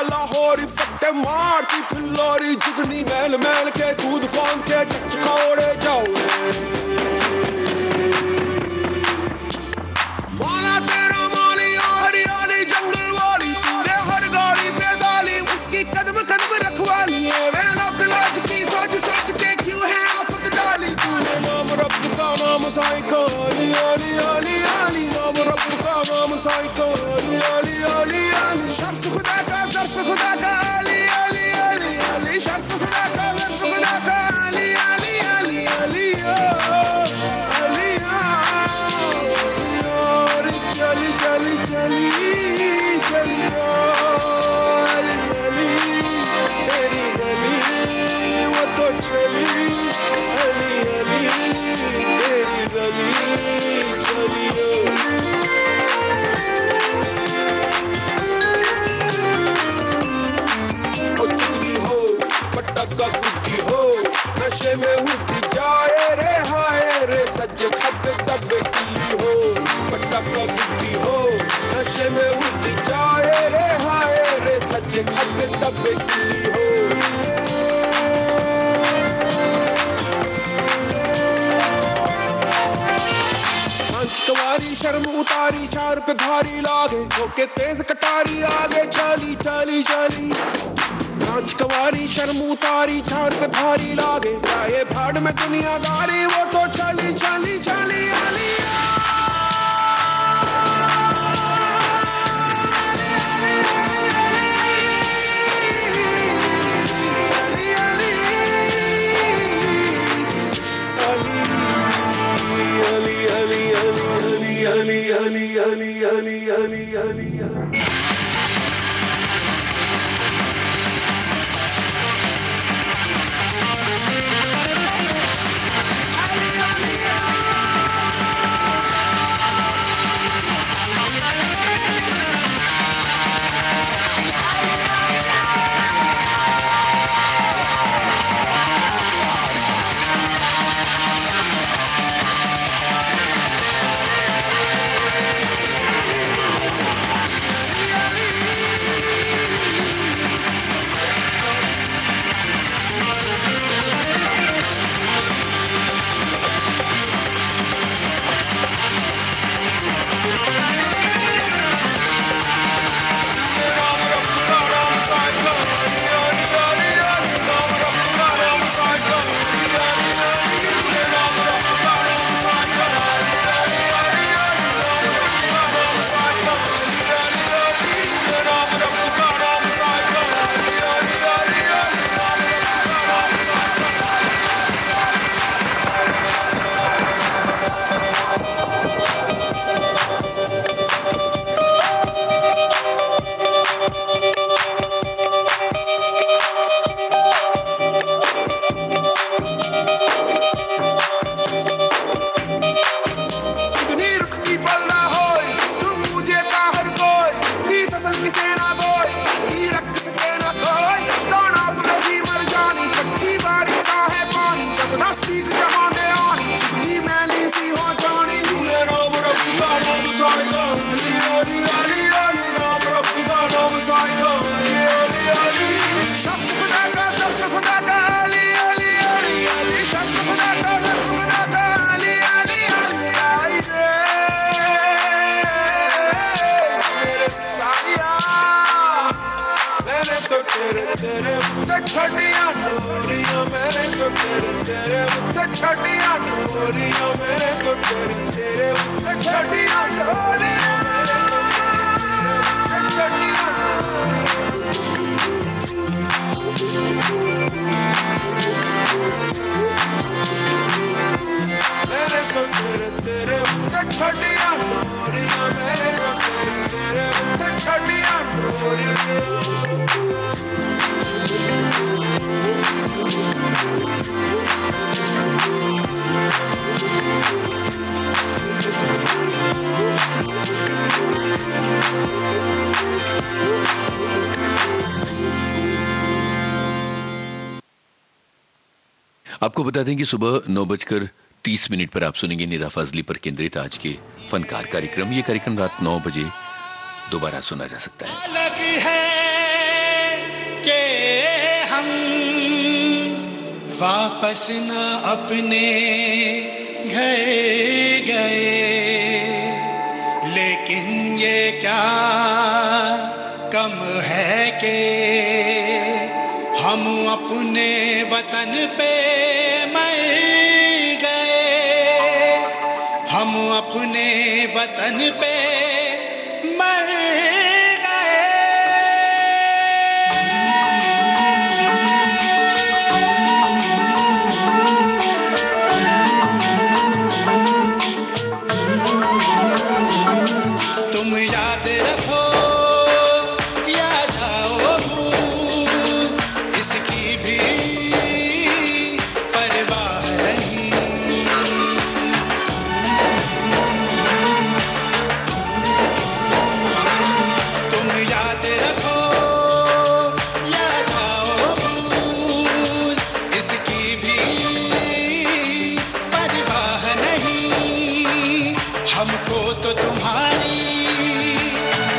लाहौरी पट्टे मारती फिल्लोरी जुगनी मैल मैल के दूध फान के चचकाओड़े जाओ माना तेरा माली हरियाली जंगल वाली तूने हर गाड़ी पे डाली उसकी कदम कदम रखवाली है वे नौकलाज की सोच सोच के क्यों है आफत डाली तूने नाम रब का नाम साईं को अली अली अली अली नाम रब का नाम साईं को अली अली अली अली शर्फ खुदा का शर्फ खुदा का अली अली अली अली शर्फ खुदा का शर्फ खुदा का अली अली अली अली अली अली चली चली चली चली अली गली तेरी गली वो तो चली अली अली तेरी गली चलियो पटका कुत्ती हो नशे में उठी जाए रे हाय रे सज खत तब की हो पटका कुत्ती हो नशे में उठी जाए रे हाय रे सज खत तब की हो तुम्हारी शर्म उतारी चार पे भारी लागे होके तेज कटारी आगे चली चली चली नाच कवारी शर्म उतारी झाड़ पे भारी लागे जाए भाड़ में दुनियादारी वो तो चली चली चली आलिया आपको बता दें कि सुबह 9:30 पर आप सुनेंगे निदा फाजली पर केंद्रित आज के फनकार कार्यक्रम। ये कार्यक्रम रात 9 बजे दोबारा सुना जा सकता है। अलग है कि हम वापस न अपने घर गए, लेकिन ये क्या कम है कि हम अपने वतन पे मर गए, हम अपने वतन पे मर तुम याद रखो या जाओ भूल, इसकी भी परवाह नहीं। तुम याद रखो या जाओ भूल, इसकी भी परवाह नहीं। हमको तो तुम्हारी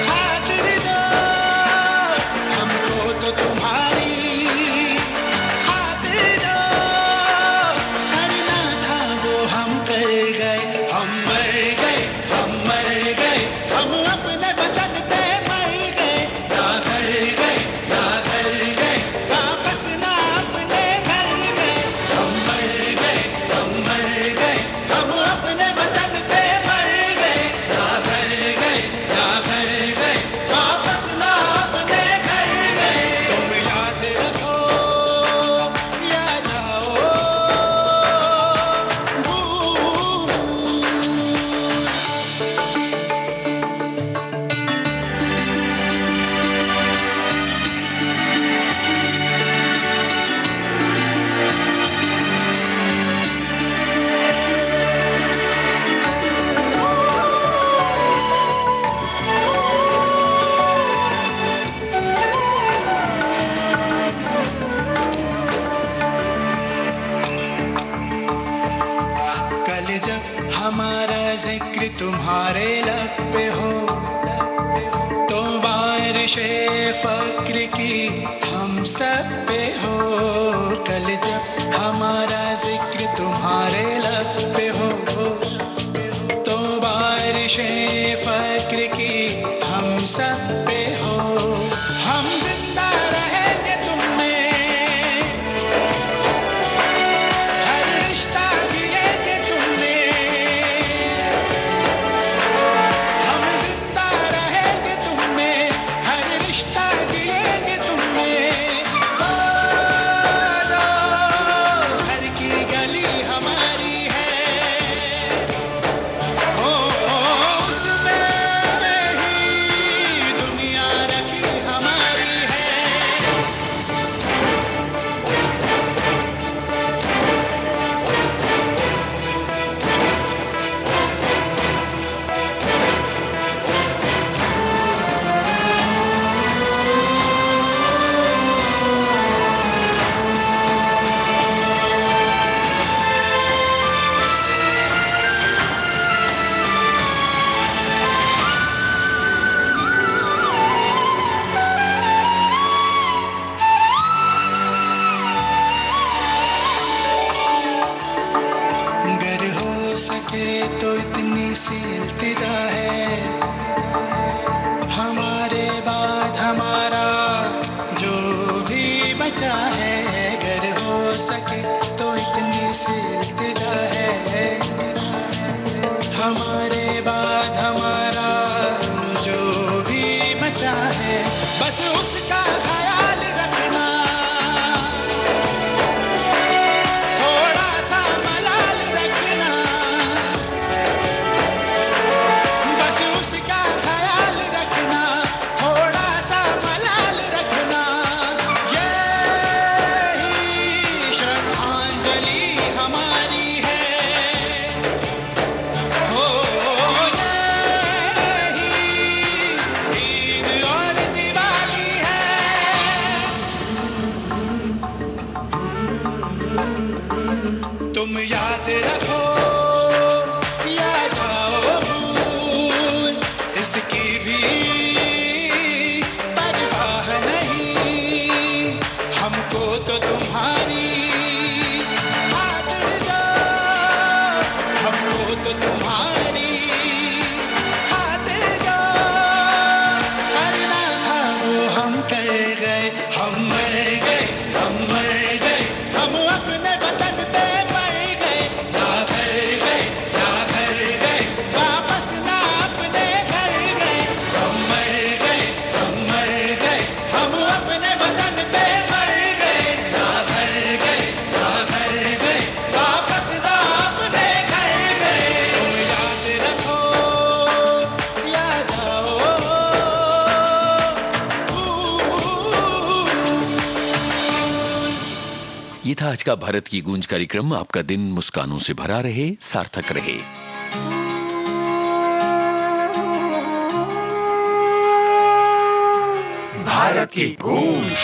खातिर दो, हमको तो तुम्हारी खातिर दो, करना था वो हम कर गए, हम मर गए, हम मर गए, हम अपने वतन पे मर गए, ना घर गए, ना घर गए, ना हमारा जिक्र तुम्हारे लब पे हो तो बारिशे फक्र की हम सब पे हो। कल जब हमारा जिक्र तुम्हारे लब पे हो तो बारिशे फक्र की हम सब पे हो। हम जिंदा रहेंगे तुम में, हर रिश्ता जिएंगे तुम में। हम जिंदा रहेंगे तुम में, हर रिश्ता जिएंगे तुम में। घर की गली हमारी है, उसमें ही दुनिया रखी हमारी है। अगर हो सके तो इतनी सी इल्तिजा है, हमारे बाद हमारा जो भी बचा है। अगर हो सके तो इतनी सी इल्तिजा है, हमारे बाद हमारा जो भी बचा है। बस उसका ख्याल रखना, थोड़ा सा मलाल रखना। बस उसका ख्याल रखना, थोड़ा सा मलाल रखना। यही श्रद्धांजलि हमारी है, हो यही ईद और दिवाली है। तुम याद रखो या जाओ भूल, इसकी भी परवाह नहीं। हमको तो तुम्हारी खातिर जो, हमको तो तुम्हारी खातिर जो करना था वो हम कर गए। हम मर गए, हम मर गए, हम अपने वतन पे मर गए। ना घर गए, ना घर गए, वापस ना अपने घर गए। हम मर गए, हम मर गए, हम अपने वतन पे मर गए। ना घर गए, ना घर गए, वापस ना अपने घर गए। तुम याद रखो या जाओ। ये था आज का भारत की गूंज कार्यक्रम। आपका दिन मुस्कानों से भरा रहे, सार्थक रहे। भारत की गूंज।